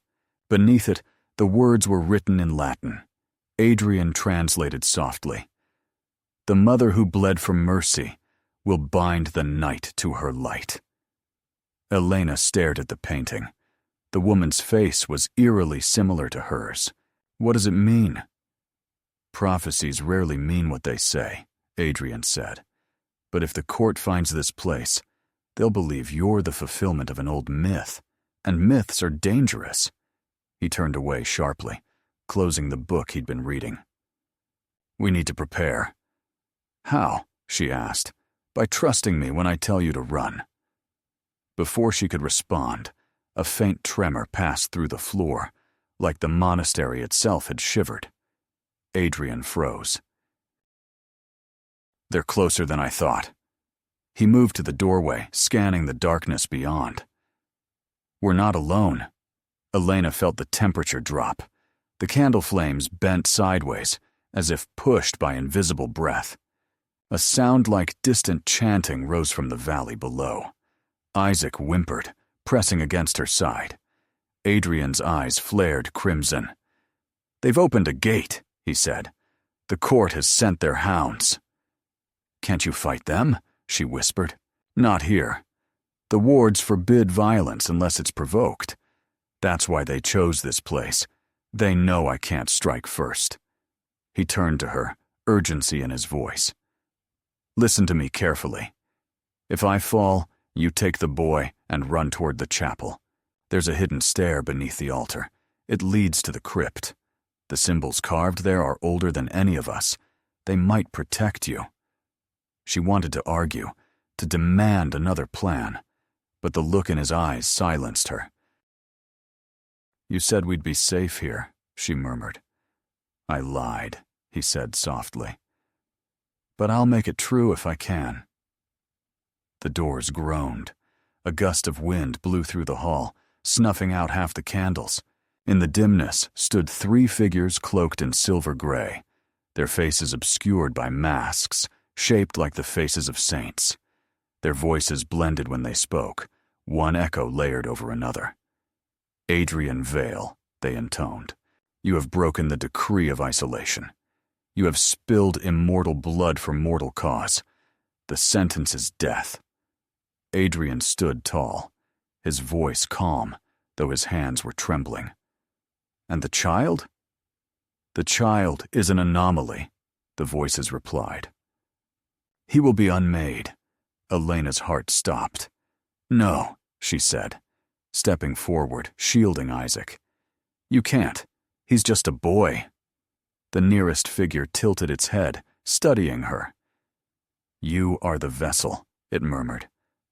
Beneath it, the words were written in Latin. Adrian translated softly. The mother who bled for mercy will bind the night to her light. Elena stared at the painting. The woman's face was eerily similar to hers. What does it mean? Prophecies rarely mean what they say, Adrian said. But if the court finds this place, they'll believe you're the fulfillment of an old myth, and myths are dangerous. He turned away sharply, closing the book he'd been reading. We need to prepare. How? She asked. By trusting me when I tell you to run. Before she could respond, a faint tremor passed through the floor, like the monastery itself had shivered. Adrian froze. They're closer than I thought. He moved to the doorway, scanning the darkness beyond. We're not alone. Elena felt the temperature drop. The candle flames bent sideways, as if pushed by invisible breath. A sound like distant chanting rose from the valley below. Isaac whimpered, pressing against her side. Adrian's eyes flared crimson. They've opened a gate, he said. The court has sent their hounds. Can't you fight them? She whispered. Not here. The wards forbid violence unless it's provoked. That's why they chose this place. They know I can't strike first. He turned to her, urgency in his voice. Listen to me carefully. If I fall, you take the boy and run toward the chapel. There's a hidden stair beneath the altar. It leads to the crypt. The symbols carved there are older than any of us. They might protect you. She wanted to argue, to demand another plan, but the look in his eyes silenced her. You said we'd be safe here, she murmured. I lied, he said softly. But I'll make it true if I can. The doors groaned. A gust of wind blew through the hall, snuffing out half the candles. In the dimness stood 3 figures cloaked in silver gray, their faces obscured by masks, shaped like the faces of saints. Their voices blended when they spoke, one echo layered over another. Adrian Vale, they intoned. You have broken the decree of isolation. You have spilled immortal blood for mortal cause. The sentence is death. Adrian stood tall, his voice calm, though his hands were trembling. And the child? The child is an anomaly, the voices replied. He will be unmade. Elena's heart stopped. No, she said, stepping forward, shielding Isaac. You can't. He's just a boy. The nearest figure tilted its head, studying her. You are the vessel, it murmured.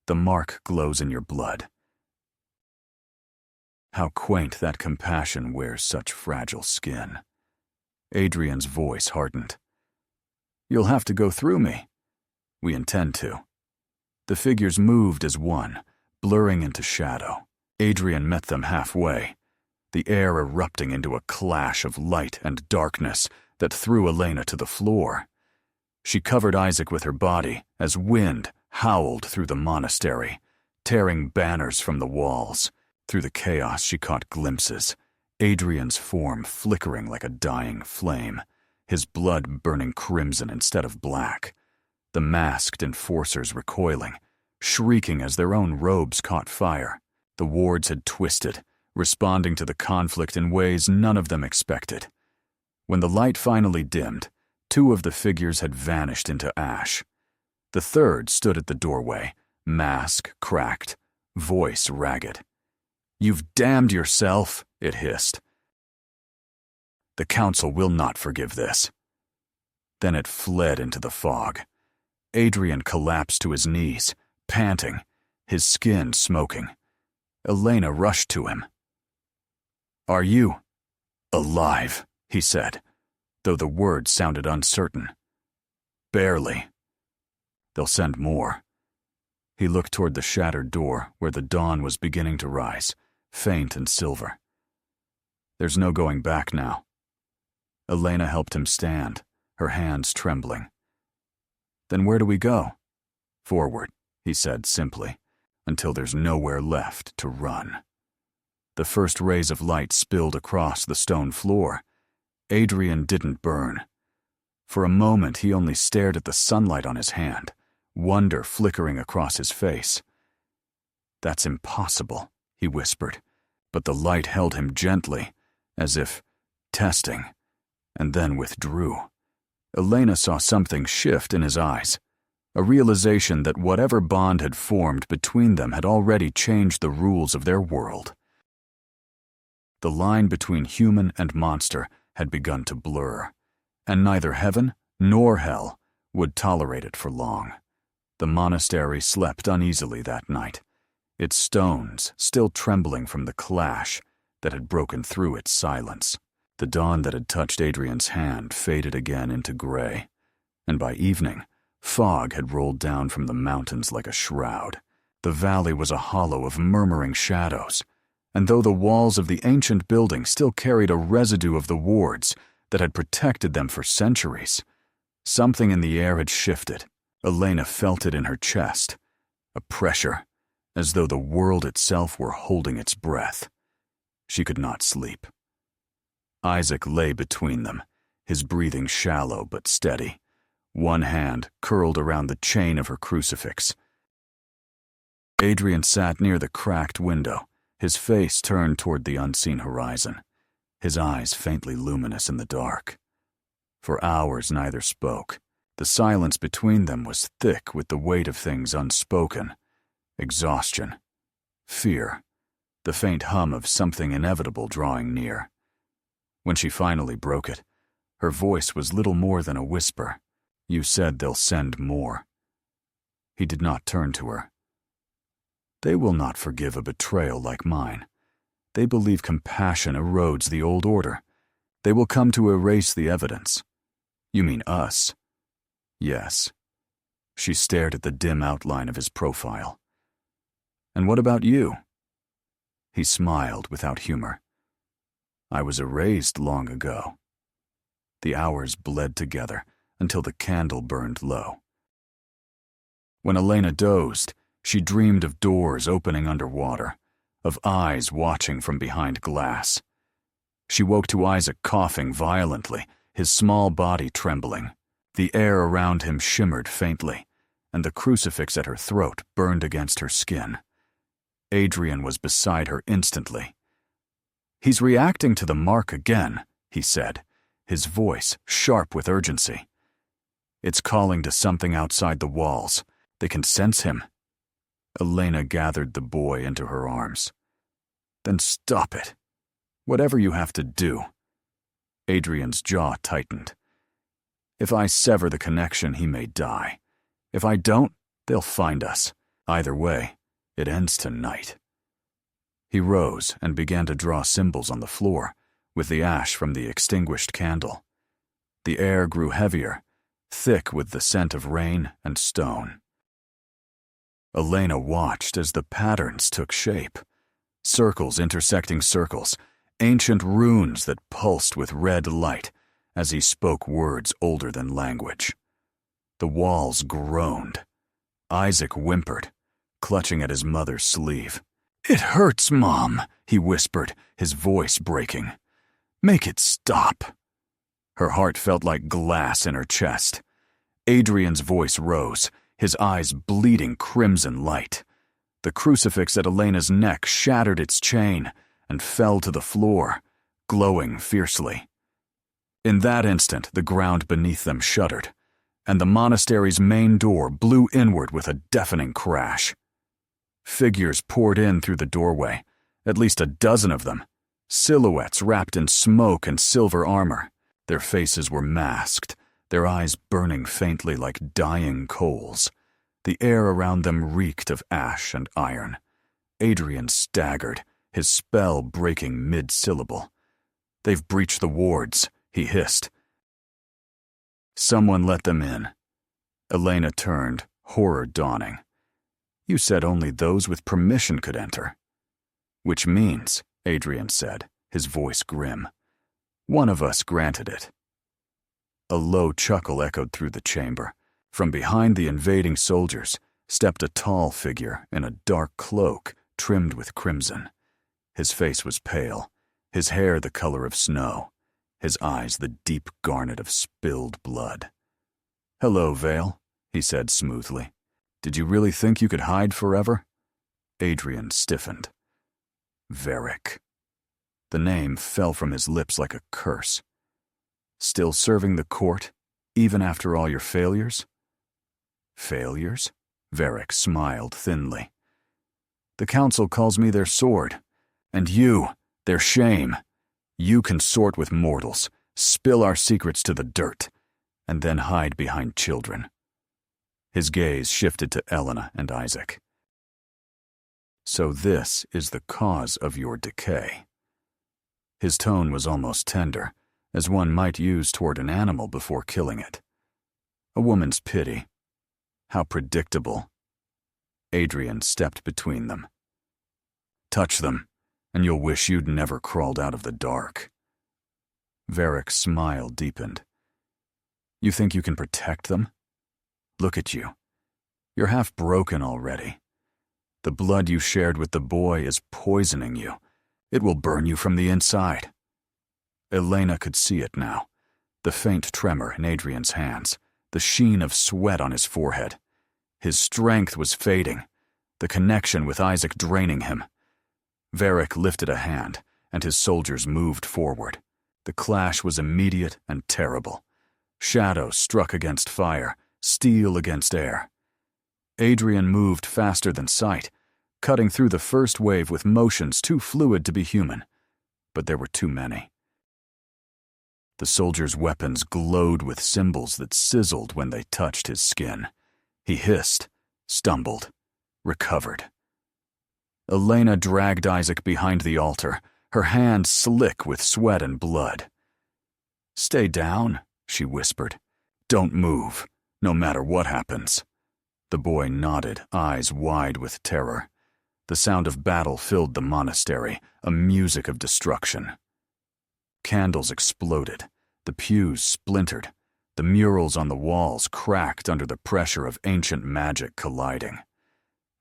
The mark glows in your blood. How quaint that compassion wears such fragile skin. Adrian's voice hardened. You'll have to go through me. We intend to. The figures moved as one, blurring into shadow. Adrian met them halfway, the air erupting into a clash of light and darkness that threw Elena to the floor. She covered Isaac with her body as wind howled through the monastery, tearing banners from the walls. Through the chaos she caught glimpses, Adrian's form flickering like a dying flame, his blood burning crimson instead of black, the masked enforcers recoiling, shrieking as their own robes caught fire. The wards had twisted, responding to the conflict in ways none of them expected. When the light finally dimmed, 2 of the figures had vanished into ash. The third stood at the doorway, mask cracked, voice ragged. "You've damned yourself," it hissed. "The council will not forgive this." Then it fled into the fog. Adrian collapsed to his knees, panting, his skin smoking. Elena rushed to him. "Are you alive?" he said, though the words sounded uncertain. "Barely. They'll send more." He looked toward the shattered door where the dawn was beginning to rise, faint and silver. "There's no going back now." Elena helped him stand, her hands trembling. "Then where do we go?" "Forward," he said simply, "until there's nowhere left to run." The first rays of light spilled across the stone floor. Adrian didn't burn. For a moment he only stared at the sunlight on his hand, wonder flickering across his face. "That's impossible," he whispered, but the light held him gently, as if testing, and then withdrew. Elena saw something shift in his eyes, a realization that whatever bond had formed between them had already changed the rules of their world. The line between human and monster had begun to blur, and neither heaven nor hell would tolerate it for long. The monastery slept uneasily that night, its stones still trembling from the clash that had broken through its silence. The dawn that had touched Adrian's hand faded again into gray, and by evening, fog had rolled down from the mountains like a shroud. The valley was a hollow of murmuring shadows, and though the walls of the ancient building still carried a residue of the wards that had protected them for centuries, something in the air had shifted. Elena felt it in her chest, a pressure, as though the world itself were holding its breath. She could not sleep. Isaac lay between them, his breathing shallow but steady, one hand curled around the chain of her crucifix. Adrian sat near the cracked window, his face turned toward the unseen horizon, his eyes faintly luminous in the dark. For hours neither spoke. The silence between them was thick with the weight of things unspoken, exhaustion, fear, the faint hum of something inevitable drawing near. When she finally broke it, her voice was little more than a whisper. "You said they'll send more." He did not turn to her. "They will not forgive a betrayal like mine. They believe compassion erodes the old order. They will come to erase the evidence." "You mean us?" "Yes." She stared at the dim outline of his profile. "And what about you?" He smiled without humor. "I was erased long ago." The hours bled together until the candle burned low. When Elena dozed, she dreamed of doors opening underwater, of eyes watching from behind glass. She woke to Isaac coughing violently, his small body trembling. The air around him shimmered faintly, and the crucifix at her throat burned against her skin. Adrian was beside her instantly. "He's reacting to the mark again," he said, his voice sharp with urgency. "It's calling to something outside the walls. They can sense him." Elena gathered the boy into her arms. "Then stop it. Whatever you have to do." Adrian's jaw tightened. "If I sever the connection, he may die. If I don't, they'll find us. Either way, it ends tonight." He rose and began to draw symbols on the floor, with the ash from the extinguished candle. The air grew heavier, thick with the scent of rain and stone. Elena watched as the patterns took shape. Circles intersecting circles, ancient runes that pulsed with red light as he spoke words older than language. The walls groaned. Isaac whimpered, clutching at his mother's sleeve. "It hurts, Mom," he whispered, his voice breaking. "Make it stop." Her heart felt like glass in her chest. Adrian's voice rose, his eyes bleeding crimson light. The crucifix at Elena's neck shattered its chain and fell to the floor, glowing fiercely. In that instant, the ground beneath them shuddered, and the monastery's main door blew inward with a deafening crash. Figures poured in through the doorway, at least a dozen of them, silhouettes wrapped in smoke and silver armor. Their faces were masked, their eyes burning faintly like dying coals. The air around them reeked of ash and iron. Adrian staggered, his spell breaking mid-syllable. "They've breached the wards," he hissed. "Someone let them in." Elena turned, horror dawning. "You said only those with permission could enter." "Which means," Adrian said, his voice grim, "one of us granted it." A low chuckle echoed through the chamber. From behind the invading soldiers stepped a tall figure in a dark cloak trimmed with crimson. His face was pale, his hair the color of snow, his eyes the deep garnet of spilled blood. "Hello, Vale," he said smoothly. "Did you really think you could hide forever?" Adrian stiffened. Varric. The name fell from his lips like a curse. "Still serving the court, even after all your failures?" "Failures?" Varric smiled thinly. "The council calls me their sword, and you, their shame. You consort with mortals, spill our secrets to the dirt, and then hide behind children." His gaze shifted to Elena and Isaac. "So this is the cause of your decay." His tone was almost tender, as one might use toward an animal before killing it. A woman's pity. How predictable. Adrian stepped between them. "Touch them, and you'll wish you'd never crawled out of the dark." Varric's smile deepened. "You think you can protect them? Look at you. You're half broken already. The blood you shared with the boy is poisoning you. It will burn you from the inside." Elena could see it now, the faint tremor in Adrian's hands, the sheen of sweat on his forehead. His strength was fading, the connection with Isaac draining him. Varric lifted a hand, and his soldiers moved forward. The clash was immediate and terrible. Shadows struck against fire, steel against air. Adrian moved faster than sight, cutting through the first wave with motions too fluid to be human. But there were too many. The soldiers' weapons glowed with symbols that sizzled when they touched his skin. He hissed, stumbled, recovered. Elena dragged Isaac behind the altar, her hands slick with sweat and blood. "Stay down," she whispered. "Don't move, no matter what happens." The boy nodded, eyes wide with terror. The sound of battle filled the monastery, a music of destruction. Candles exploded, the pews splintered, the murals on the walls cracked under the pressure of ancient magic colliding.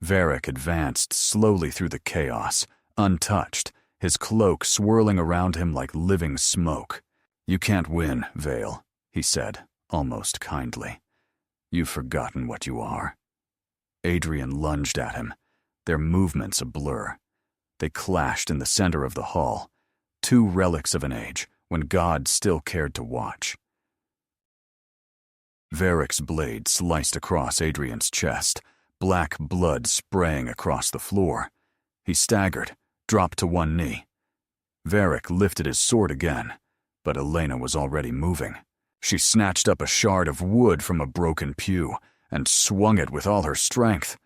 Varric advanced slowly through the chaos, untouched, his cloak swirling around him like living smoke. "You can't win, Vale," he said, almost kindly. "You've forgotten what you are." Adrian lunged at him, their movements a blur. They clashed in the center of the hall, two relics of an age when God still cared to watch. Varric's blade sliced across Adrian's chest, black blood spraying across the floor. He staggered, dropped to one knee. Varric lifted his sword again, but Elena was already moving. She snatched up a shard of wood from a broken pew and swung it with all her strength.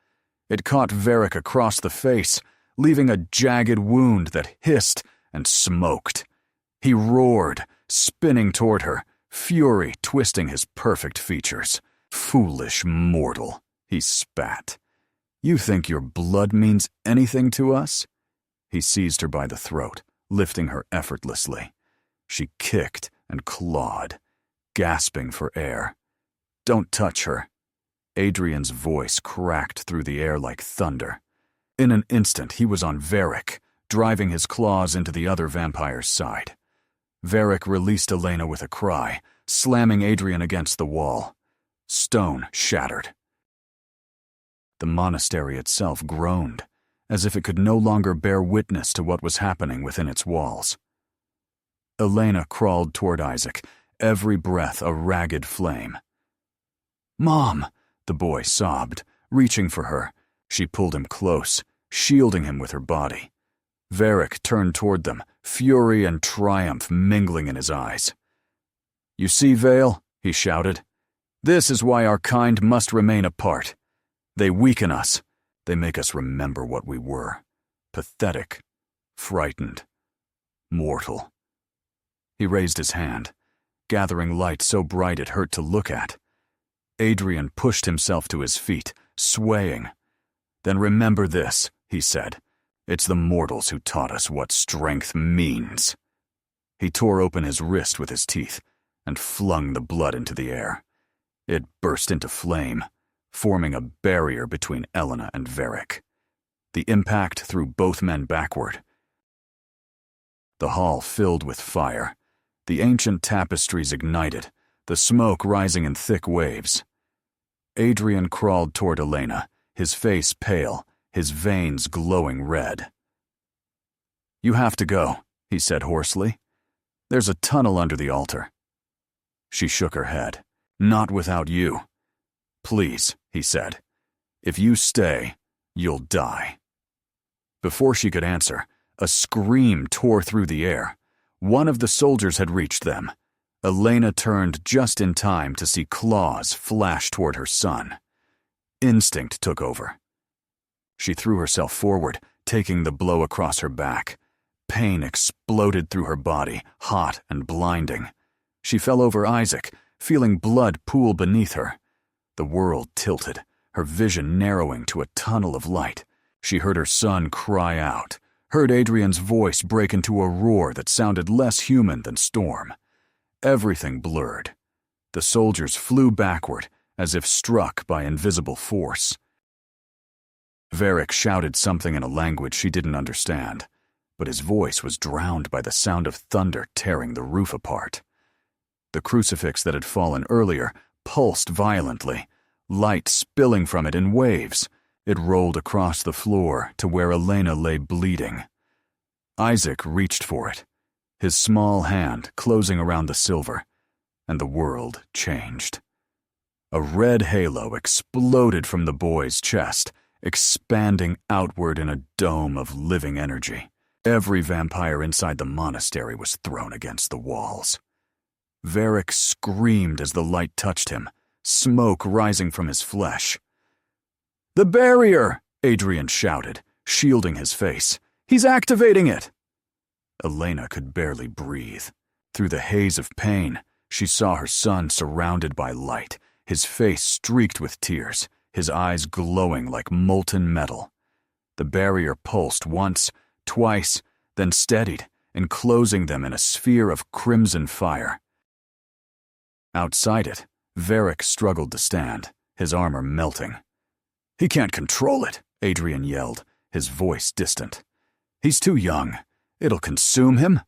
It caught Varric across the face, leaving a jagged wound that hissed and smoked. He roared, spinning toward her, fury twisting his perfect features. "Foolish mortal," he spat. "You think your blood means anything to us?" He seized her by the throat, lifting her effortlessly. She kicked and clawed, gasping for air. "Don't touch her." Adrian's voice cracked through the air like thunder. In an instant, he was on Varric, driving his claws into the other vampire's side. Varric released Elena with a cry, slamming Adrian against the wall. Stone shattered. The monastery itself groaned, as if it could no longer bear witness to what was happening within its walls. Elena crawled toward Isaac, every breath a ragged flame. "Mom!" the boy sobbed, reaching for her. She pulled him close, shielding him with her body. Varric turned toward them, fury and triumph mingling in his eyes. "You see, Vale," he shouted. "This is why our kind must remain apart. They weaken us. They make us remember what we were. Pathetic, frightened, mortal." He raised his hand, gathering light so bright it hurt to look at. Adrian pushed himself to his feet, swaying. "Then remember this," he said. "It's the mortals who taught us what strength means." He tore open his wrist with his teeth and flung the blood into the air. It burst into flame, forming a barrier between Elena and Varric. The impact threw both men backward. The hall filled with fire. The ancient tapestries ignited, the smoke rising in thick waves. Adrian crawled toward Elena, his face pale, his veins glowing red. "You have to go," he said hoarsely. "There's a tunnel under the altar." She shook her head. "Not without you." "Please," he said. "If you stay, you'll die." Before she could answer, a scream tore through the air. One of the soldiers had reached them. Elena turned just in time to see claws flash toward her son. Instinct took over. She threw herself forward, taking the blow across her back. Pain exploded through her body, hot and blinding. She fell over Isaac, feeling blood pool beneath her. The world tilted, her vision narrowing to a tunnel of light. She heard her son cry out, heard Adrian's voice break into a roar that sounded less human than storm. Everything blurred. The soldiers flew backward, as if struck by invisible force. Varric shouted something in a language she didn't understand, but his voice was drowned by the sound of thunder tearing the roof apart. The crucifix that had fallen earlier pulsed violently, light spilling from it in waves. It rolled across the floor to where Elena lay bleeding. Isaac reached for it, his small hand closing around the silver, and the world changed. A red halo exploded from the boy's chest, expanding outward in a dome of living energy. Every vampire inside the monastery was thrown against the walls. Varric screamed as the light touched him, smoke rising from his flesh. "The barrier!" Adrian shouted, shielding his face. "He's activating it!" Elena could barely breathe. Through the haze of pain, she saw her son surrounded by light, his face streaked with tears, his eyes glowing like molten metal. The barrier pulsed once, twice, then steadied, enclosing them in a sphere of crimson fire. Outside it, Varric struggled to stand, his armor melting. "He can't control it," Adrian yelled, his voice distant. "He's too young. It'll consume him."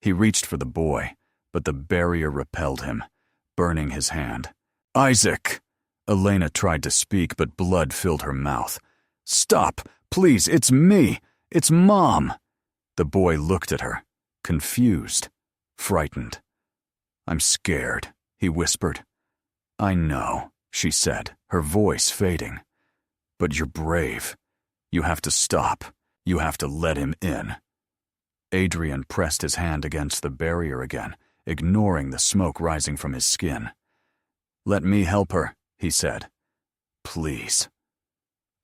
He reached for the boy, but the barrier repelled him, burning his hand. "Isaac!" Elena tried to speak, but blood filled her mouth. "Stop! Please, it's me! It's Mom!" The boy looked at her, confused, frightened. "I'm scared," he whispered. "I know," she said, her voice fading. "But you're brave. You have to stop. You have to let him in." Adrian pressed his hand against the barrier again, ignoring the smoke rising from his skin. "Let me help her," he said. "Please."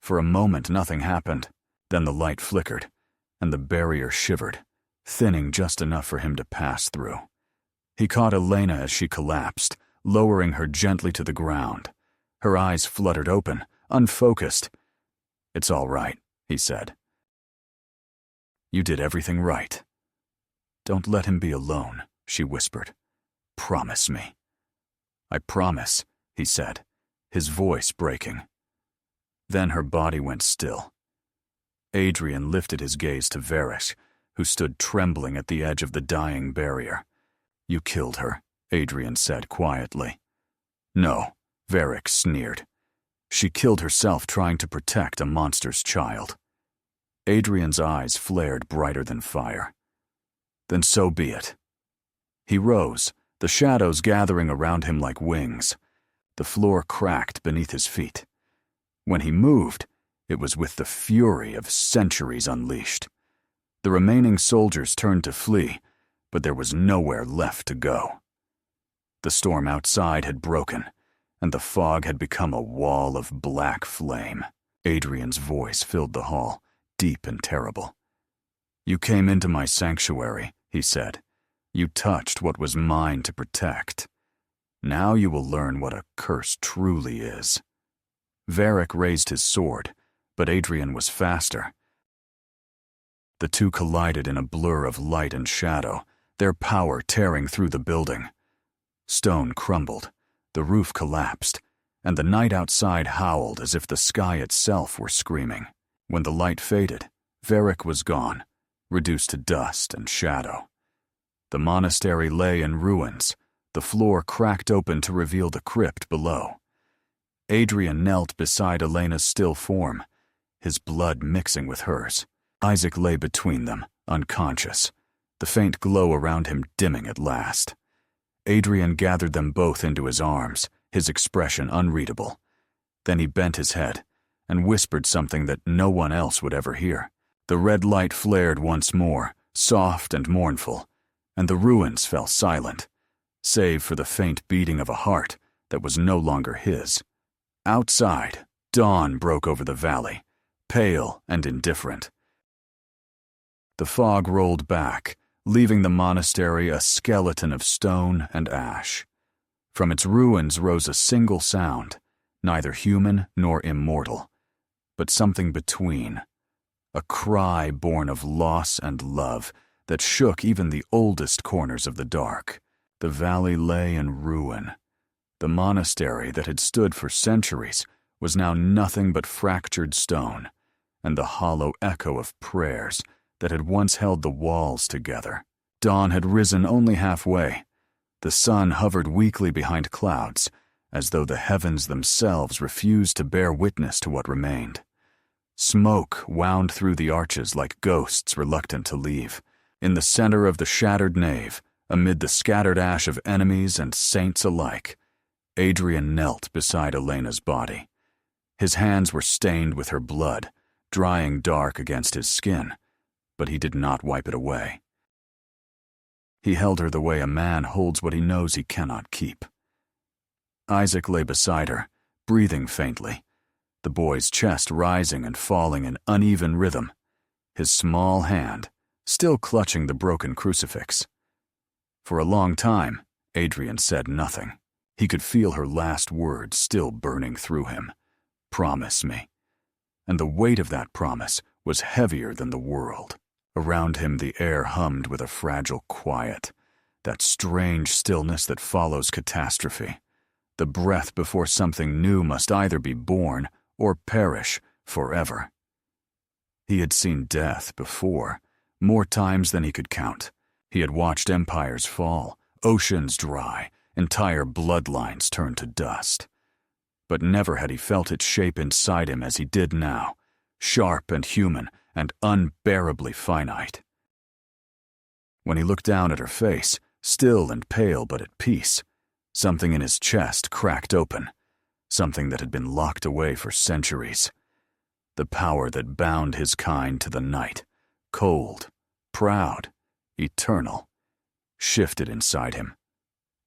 For a moment nothing happened. Then the light flickered, and the barrier shivered, thinning just enough for him to pass through. He caught Elena as she collapsed, lowering her gently to the ground. Her eyes fluttered open, unfocused. "It's all right," he said. "You did everything right." "Don't let him be alone," she whispered. "Promise me." "I promise," he said, his voice breaking. Then her body went still. Adrian lifted his gaze to Varric, who stood trembling at the edge of the dying barrier. "You killed her," Adrian said quietly. "No," Varric sneered. "She killed herself trying to protect a monster's child." Adrian's eyes flared brighter than fire. "Then so be it." He rose, the shadows gathering around him like wings. The floor cracked beneath his feet. When he moved, it was with the fury of centuries unleashed. The remaining soldiers turned to flee, but there was nowhere left to go. The storm outside had broken, and the fog had become a wall of black flame. Adrian's voice filled the hall, deep and terrible. "You came into my sanctuary," he said. "You touched what was mine to protect. Now you will learn what a curse truly is." Varric raised his sword, but Adrian was faster. The two collided in a blur of light and shadow, their power tearing through the building. Stone crumbled, the roof collapsed, and the night outside howled as if the sky itself were screaming. When the light faded, Varric was gone, reduced to dust and shadow. The monastery lay in ruins, the floor cracked open to reveal the crypt below. Adrian knelt beside Elena's still form, his blood mixing with hers. Isaac lay between them, unconscious, the faint glow around him dimming at last. Adrian gathered them both into his arms, his expression unreadable. Then he bent his head and whispered something that no one else would ever hear. The red light flared once more, soft and mournful, and the ruins fell silent, save for the faint beating of a heart that was no longer his. Outside, dawn broke over the valley, pale and indifferent. The fog rolled back, leaving the monastery a skeleton of stone and ash. From its ruins rose a single sound, neither human nor immortal, but something between, a cry born of loss and love that shook even the oldest corners of the dark. The valley lay in ruin. The monastery that had stood for centuries was now nothing but fractured stone, and the hollow echo of prayers that had once held the walls together. Dawn had risen only halfway. The sun hovered weakly behind clouds, as though the heavens themselves refused to bear witness to what remained. Smoke wound through the arches like ghosts reluctant to leave. In the center of the shattered nave, amid the scattered ash of enemies and saints alike, Adrian knelt beside Elena's body. His hands were stained with her blood, drying dark against his skin, but he did not wipe it away. He held her the way a man holds what he knows he cannot keep. Isaac lay beside her, breathing faintly, the boy's chest rising and falling in uneven rhythm, his small hand still clutching the broken crucifix. For a long time, Adrian said nothing. He could feel her last words still burning through him. "Promise me." And the weight of that promise was heavier than the world. Around him the air hummed with a fragile quiet, that strange stillness that follows catastrophe, the breath before something new must either be born or perish forever. He had seen death before, more times than he could count. He had watched empires fall, oceans dry, entire bloodlines turn to dust. But never had he felt it shape inside him as he did now, sharp and human and unbearably finite. When he looked down at her face, still and pale but at peace, something in his chest cracked open, something that had been locked away for centuries. The power that bound his kind to the night, cold, proud, eternal, shifted inside him.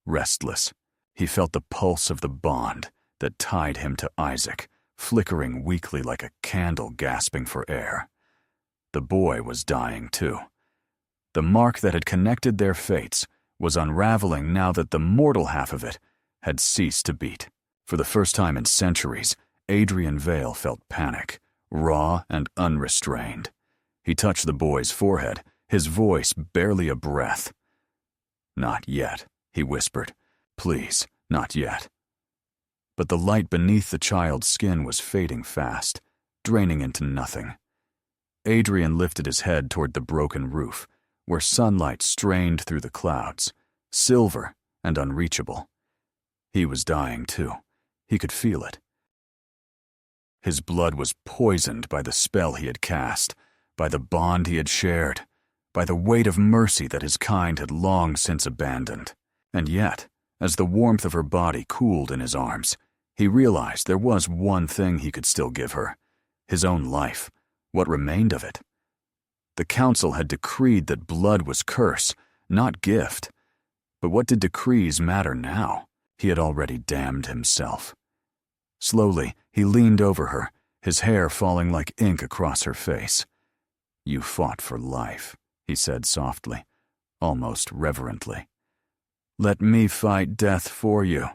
Restless, he felt the pulse of the bond that tied him to Isaac, flickering weakly like a candle gasping for air. The boy was dying too. The mark that had connected their fates was unraveling now that the mortal half of it had ceased to beat. For the first time in centuries, Adrian Vale felt panic, raw and unrestrained. He touched the boy's forehead, his voice barely a breath. "Not yet," he whispered. "Please, not yet." But the light beneath the child's skin was fading fast, draining into nothing. Adrian lifted his head toward the broken roof, where sunlight strained through the clouds, silver and unreachable. He was dying too. He could feel it. His blood was poisoned by the spell he had cast, by the bond he had shared, by the weight of mercy that his kind had long since abandoned. And yet, as the warmth of her body cooled in his arms, he realized there was one thing he could still give her: his own life, what remained of it. The council had decreed that blood was curse, not gift. But what did decrees matter now? He had already damned himself. Slowly, he leaned over her, his hair falling like ink across her face. "You fought for life," he said softly, almost reverently. "Let me fight death for you."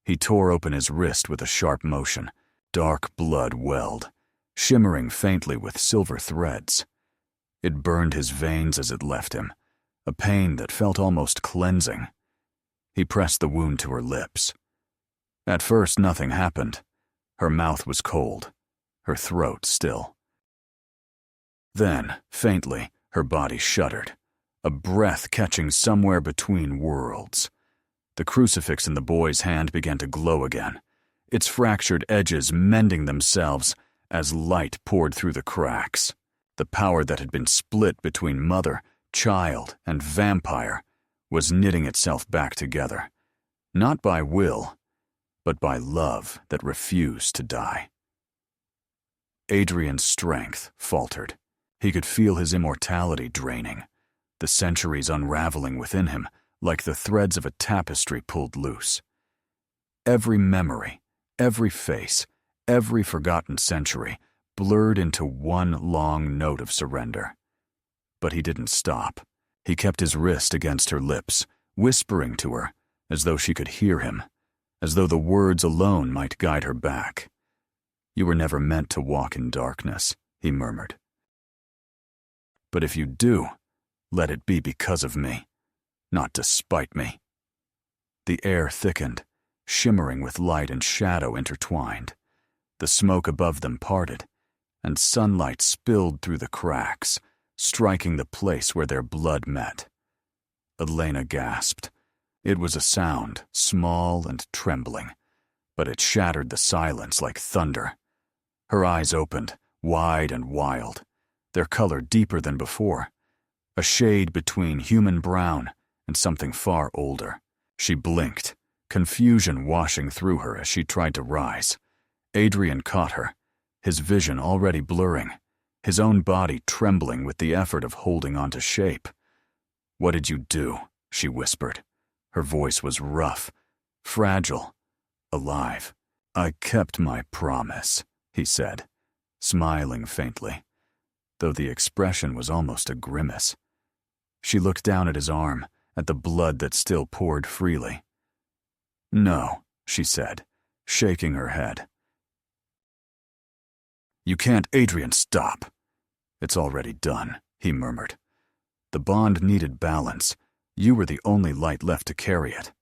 He tore open his wrist with a sharp motion. Dark blood welled, shimmering faintly with silver threads. It burned his veins as it left him, a pain that felt almost cleansing. He pressed the wound to her lips. At first, nothing happened. Her mouth was cold, her throat still. Then, faintly, her body shuddered, a breath catching somewhere between worlds. The crucifix in the boy's hand began to glow again, its fractured edges mending themselves as light poured through the cracks. The power that had been split between mother, child, and vampire was knitting itself back together, not by will, but by love that refused to die. Adrian's strength faltered. He could feel his immortality draining, the centuries unraveling within him like the threads of a tapestry pulled loose. Every memory, every face, every forgotten century blurred into one long note of surrender. But he didn't stop. He kept his wrist against her lips, whispering to her, as though she could hear him, as though the words alone might guide her back. "You were never meant to walk in darkness," he murmured. "But if you do, let it be because of me, not to spite me." The air thickened, shimmering with light and shadow intertwined. The smoke above them parted, and sunlight spilled through the cracks, striking the place where their blood met. Elena gasped. It was a sound, small and trembling, but it shattered the silence like thunder. Her eyes opened, wide and wild, their color deeper than before, a shade between human brown and something far older. She blinked, confusion washing through her as she tried to rise. Adrian caught her, his vision already blurring, his own body trembling with the effort of holding on to shape. "What did you do?" she whispered. Her voice was rough, fragile, alive. "I kept my promise," he said, smiling faintly, though the expression was almost a grimace. She looked down at his arm, at the blood that still poured freely. "No," she said, shaking her head. "You can't, Adrian, stop." "It's already done," he murmured. "The bond needed balance. You were the only light left to carry it."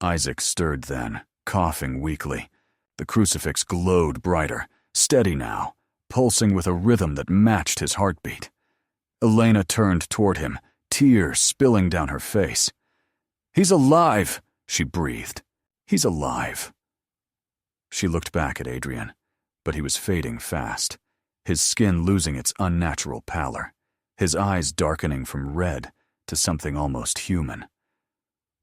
Isaac stirred then, coughing weakly. The crucifix glowed brighter, steady now, pulsing with a rhythm that matched his heartbeat. Elena turned toward him, tears spilling down her face. "He's alive," she breathed. "He's alive." She looked back at Adrian, but he was fading fast, his skin losing its unnatural pallor, his eyes darkening from red to something almost human.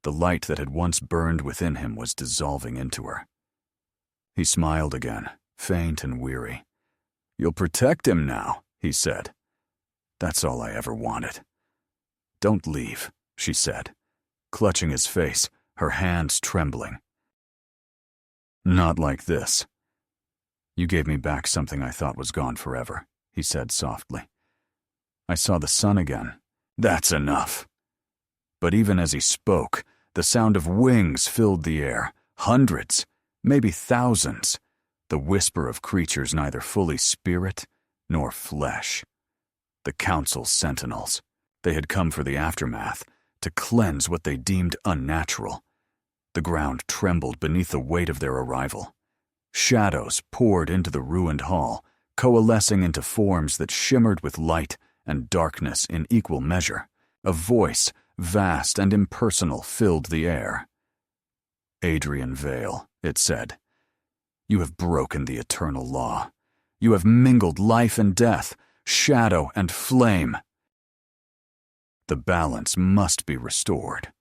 The light that had once burned within him was dissolving into her. He smiled again, faint and weary. "You'll protect him now," he said. "That's all I ever wanted." "Don't leave," she said, clutching his face, her hands trembling. "Not like this." "You gave me back something I thought was gone forever," he said softly. "I saw the sun again." "That's enough." But even as he spoke, the sound of wings filled the air, hundreds, maybe thousands, the whisper of creatures neither fully spirit nor flesh. The council's sentinels. They had come for the aftermath, to cleanse what they deemed unnatural. The ground trembled beneath the weight of their arrival. Shadows poured into the ruined hall, coalescing into forms that shimmered with light and darkness in equal measure. A voice, vast and impersonal, filled the air. "Adrian Vale," it said, "you have broken the eternal law. You have mingled life and death, shadow and flame. The balance must be restored."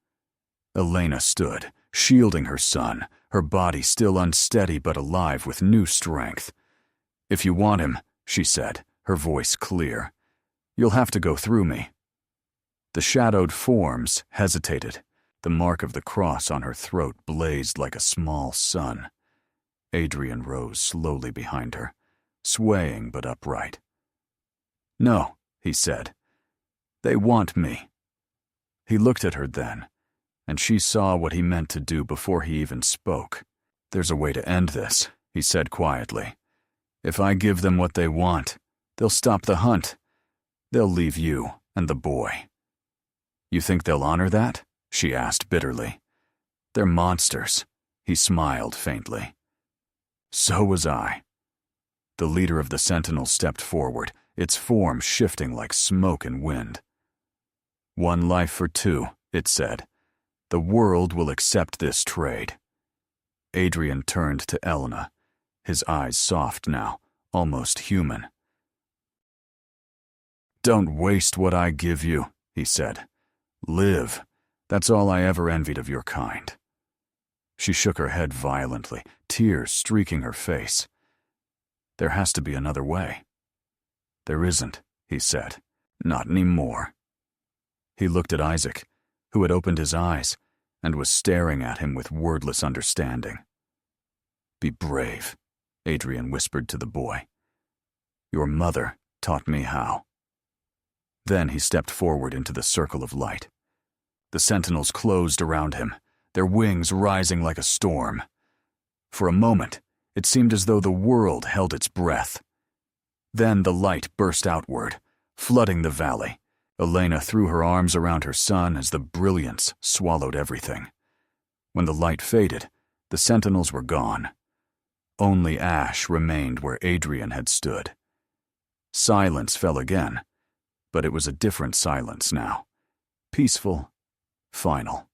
Elena stood, shielding her son, her body still unsteady but alive with new strength. "If you want him," she said, her voice clear, "you'll have to go through me." The shadowed forms hesitated. The mark of the cross on her throat blazed like a small sun. Adrian rose slowly behind her, swaying but upright. "No," he said. "They want me." He looked at her then, and she saw what he meant to do before he even spoke. "There's a way to end this," he said quietly. "If I give them what they want, they'll stop the hunt. They'll leave you and the boy." "You think they'll honor that?" she asked bitterly. "They're monsters." He smiled faintly. "So was I." The leader of the Sentinels stepped forward, its form shifting like smoke and wind. "One life for two," it said. "The world will accept this trade." Adrian turned to Elena, his eyes soft now, almost human. "Don't waste what I give you," he said. "Live. That's all I ever envied of your kind." She shook her head violently, tears streaking her face. "There has to be another way." "There isn't," he said. "Not anymore." He looked at Isaac, who had opened his eyes and was staring at him with wordless understanding. "Be brave," Adrian whispered to the boy. "Your mother taught me how." Then he stepped forward into the circle of light. The Sentinels closed around him, their wings rising like a storm. For a moment, it seemed as though the world held its breath. Then the light burst outward, flooding the valley. Elena threw her arms around her son as the brilliance swallowed everything. When the light faded, the Sentinels were gone. Only ash remained where Adrian had stood. Silence fell again, but it was a different silence now. Peaceful, final.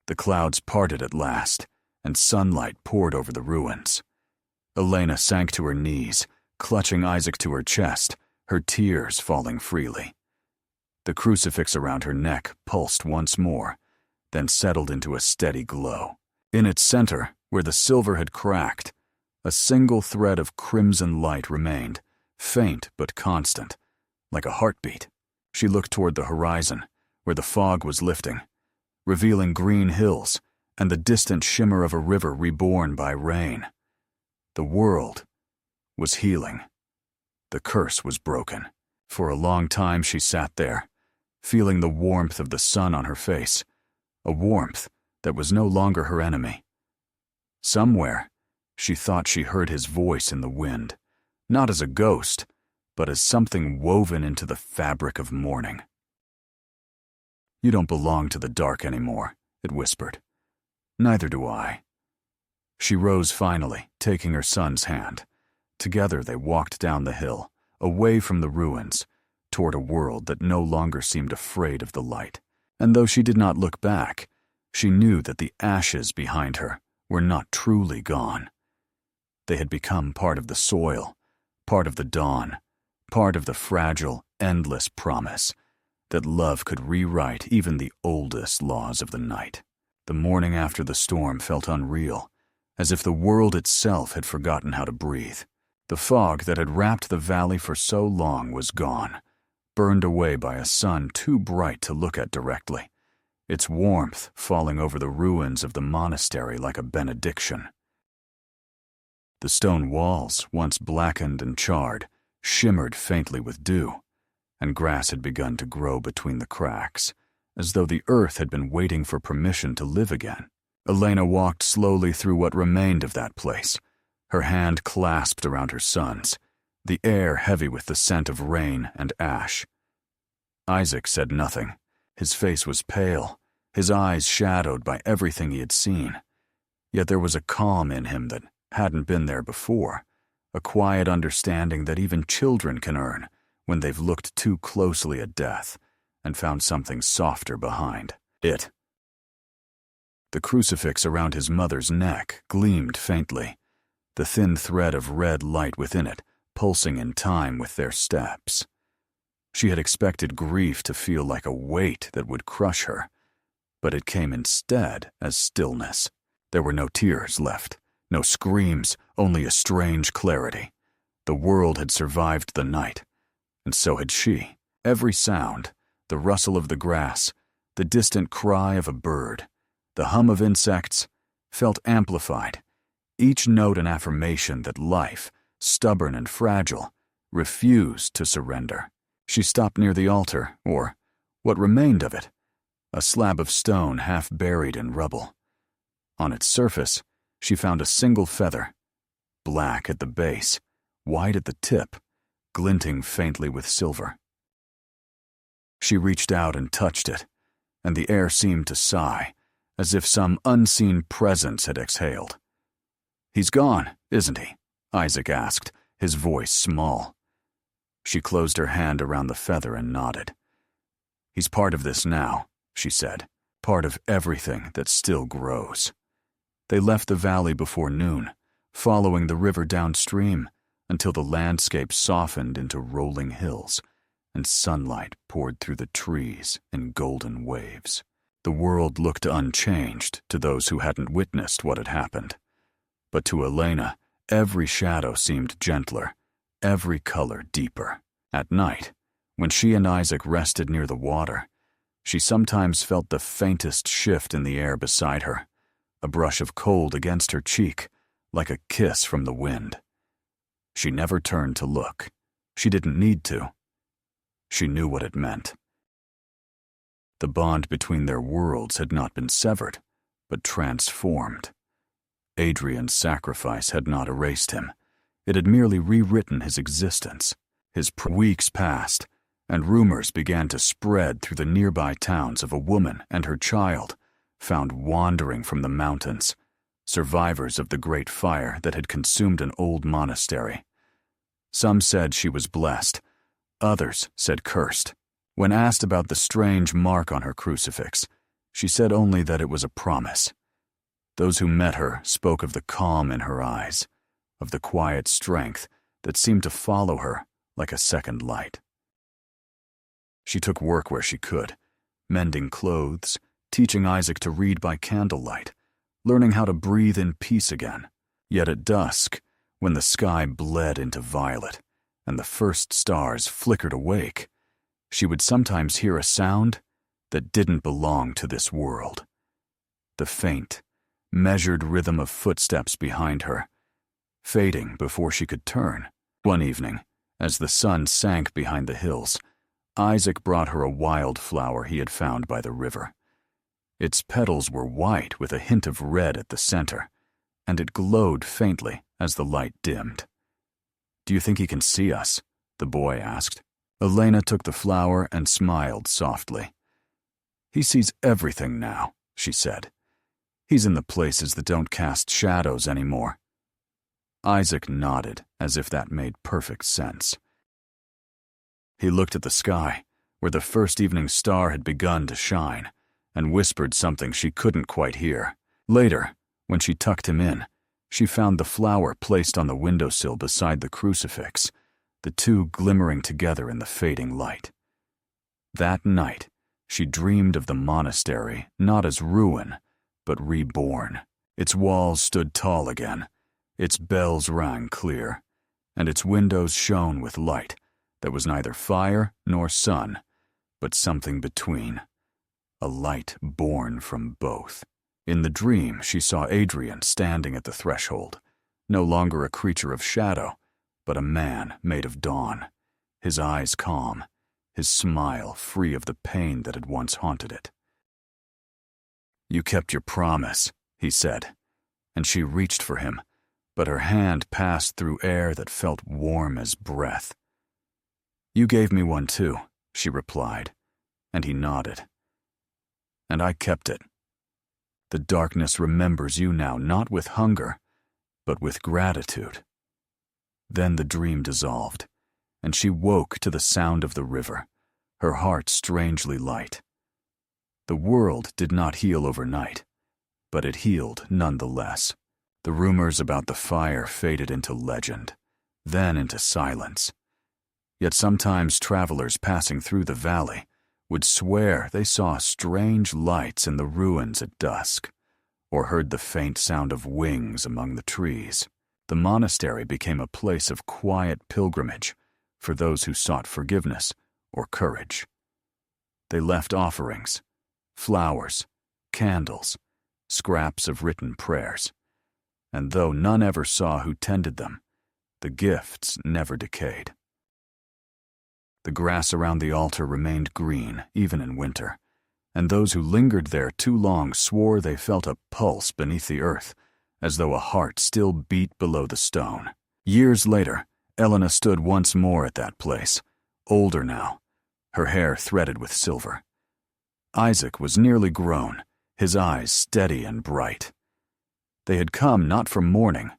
The clouds parted at last, and sunlight poured over the ruins. Elena sank to her knees, clutching Isaac to her chest, her tears falling freely. The crucifix around her neck pulsed once more, then settled into a steady glow. In its center, where the silver had cracked, a single thread of crimson light remained, faint but constant, like a heartbeat. She looked toward the horizon, where the fog was lifting, revealing green hills and the distant shimmer of a river reborn by rain. The world was healing. The curse was broken. For a long time she sat there, feeling the warmth of the sun on her face, a warmth that was no longer her enemy. Somewhere, she thought she heard his voice in the wind, not as a ghost, but as something woven into the fabric of morning. "You don't belong to the dark anymore," it whispered. "Neither do I." She rose finally, taking her son's hand. Together they walked down the hill, away from the ruins, toward a world that no longer seemed afraid of the light. And though she did not look back, she knew that the ashes behind her were not truly gone. They had become part of the soil, part of the dawn, part of the fragile, endless promise that love could rewrite even the oldest laws of the night. The morning after the storm felt unreal, as if the world itself had forgotten how to breathe. The fog that had wrapped the valley for so long was gone, burned away by a sun too bright to look at directly, its warmth falling over the ruins of the monastery like a benediction. The stone walls, once blackened and charred, shimmered faintly with dew, and grass had begun to grow between the cracks, as though the earth had been waiting for permission to live again. Elena walked slowly through what remained of that place, her hand clasped around her son's, the air heavy with the scent of rain and ash. Isaac said nothing. His face was pale, his eyes shadowed by everything he had seen. Yet there was a calm in him that hadn't been there before, a quiet understanding that even children can earn when they've looked too closely at death and found something softer behind it. The crucifix around his mother's neck gleamed faintly, the thin thread of red light within it pulsing in time with their steps. She had expected grief to feel like a weight that would crush her, but it came instead as stillness. There were no tears left, no screams, only a strange clarity. The world had survived the night, and so had she. Every sound, the rustle of the grass, the distant cry of a bird, the hum of insects, felt amplified, each note an affirmation that life, stubborn and fragile, refused to surrender. She stopped near the altar, or what remained of it, a slab of stone half buried in rubble. On its surface, she found a single feather, black at the base, white at the tip, glinting faintly with silver. She reached out and touched it, and the air seemed to sigh, as if some unseen presence had exhaled. "He's gone, isn't he?" Isaac asked, his voice small. She closed her hand around the feather and nodded. "He's part of this now," she said, "part of everything that still grows." They left the valley before noon, following the river downstream until the landscape softened into rolling hills, and sunlight poured through the trees in golden waves. The world looked unchanged to those who hadn't witnessed what had happened. But to Elena, every shadow seemed gentler, every color deeper. At night, when she and Isaac rested near the water, she sometimes felt the faintest shift in the air beside her, a brush of cold against her cheek, like a kiss from the wind. She never turned to look. She didn't need to. She knew what it meant. The bond between their worlds had not been severed, but transformed. Adrian's sacrifice had not erased him. It had merely rewritten his existence. Weeks passed, and rumors began to spread through the nearby towns of a woman and her child, found wandering from the mountains, survivors of the great fire that had consumed an old monastery. Some said she was blessed, others said cursed. When asked about the strange mark on her crucifix, she said only that it was a promise. Those who met her spoke of the calm in her eyes, of the quiet strength that seemed to follow her like a second light. She took work where she could, mending clothes, teaching Isaac to read by candlelight, learning how to breathe in peace again. Yet at dusk, when the sky bled into violet and the first stars flickered awake, she would sometimes hear a sound that didn't belong to this world. The faint, measured rhythm of footsteps behind her, fading before she could turn. One evening, as the sun sank behind the hills, Isaac brought her a wildflower he had found by the river. Its petals were white with a hint of red at the center, and it glowed faintly as the light dimmed. "Do you think he can see us?" the boy asked. Elena took the flower and smiled softly. "He sees everything now," she said. "He's in the places that don't cast shadows anymore." Isaac nodded, as if that made perfect sense. He looked at the sky, where the first evening star had begun to shine, and whispered something she couldn't quite hear. Later, when she tucked him in, she found the flower placed on the windowsill beside the crucifix, the two glimmering together in the fading light. That night, she dreamed of the monastery not as ruin, but reborn. Its walls stood tall again, its bells rang clear, and its windows shone with light that was neither fire nor sun, but something between, a light born from both. In the dream, she saw Adrian standing at the threshold, no longer a creature of shadow, but a man made of dawn, his eyes calm, his smile free of the pain that had once haunted it. "You kept your promise," he said, and she reached for him, but her hand passed through air that felt warm as breath. "You gave me one too," she replied, and he nodded. "And I kept it. The darkness remembers you now not with hunger, but with gratitude." Then the dream dissolved, and she woke to the sound of the river, her heart strangely light. The world did not heal overnight, but it healed nonetheless. The rumors about the fire faded into legend, then into silence. Yet sometimes travelers passing through the valley would swear they saw strange lights in the ruins at dusk, or heard the faint sound of wings among the trees. The monastery became a place of quiet pilgrimage for those who sought forgiveness or courage. They left offerings, flowers, candles, scraps of written prayers, and though none ever saw who tended them, the gifts never decayed. The grass around the altar remained green even in winter, and those who lingered there too long swore they felt a pulse beneath the earth, as though a heart still beat below the stone. Years later, Elena stood once more at that place, older now, her hair threaded with silver. Isaac was nearly grown, his eyes steady and bright. They had come not for mourning,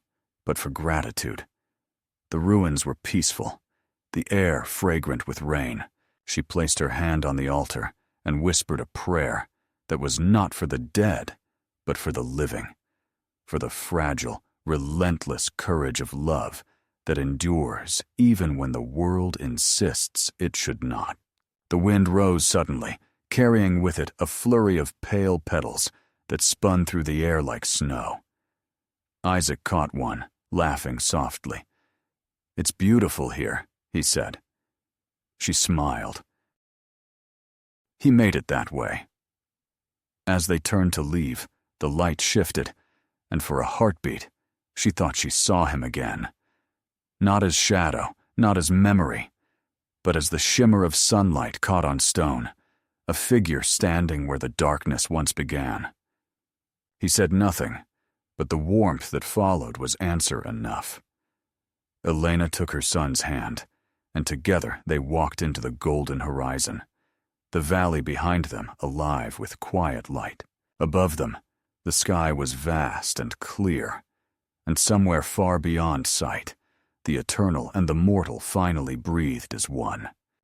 but for gratitude. The ruins were peaceful, the air fragrant with rain. She placed her hand on the altar and whispered a prayer that was not for the dead, but for the living, for the fragile, relentless courage of love that endures even when the world insists it should not. The wind rose suddenly, carrying with it a flurry of pale petals that spun through the air like snow. Isaac caught one, laughing softly. "It's beautiful here," he said. She smiled. He made it that way. As they turned to leave, the light shifted, and for a heartbeat, she thought she saw him again. Not as shadow, not as memory, but as the shimmer of sunlight caught on stone, a figure standing where the darkness once began. He said nothing, but the warmth that followed was answer enough. Elena took her son's hand, and together they walked into the golden horizon, the valley behind them alive with quiet light. Above them, the sky was vast and clear, and somewhere far beyond sight, the eternal and the mortal finally breathed as one.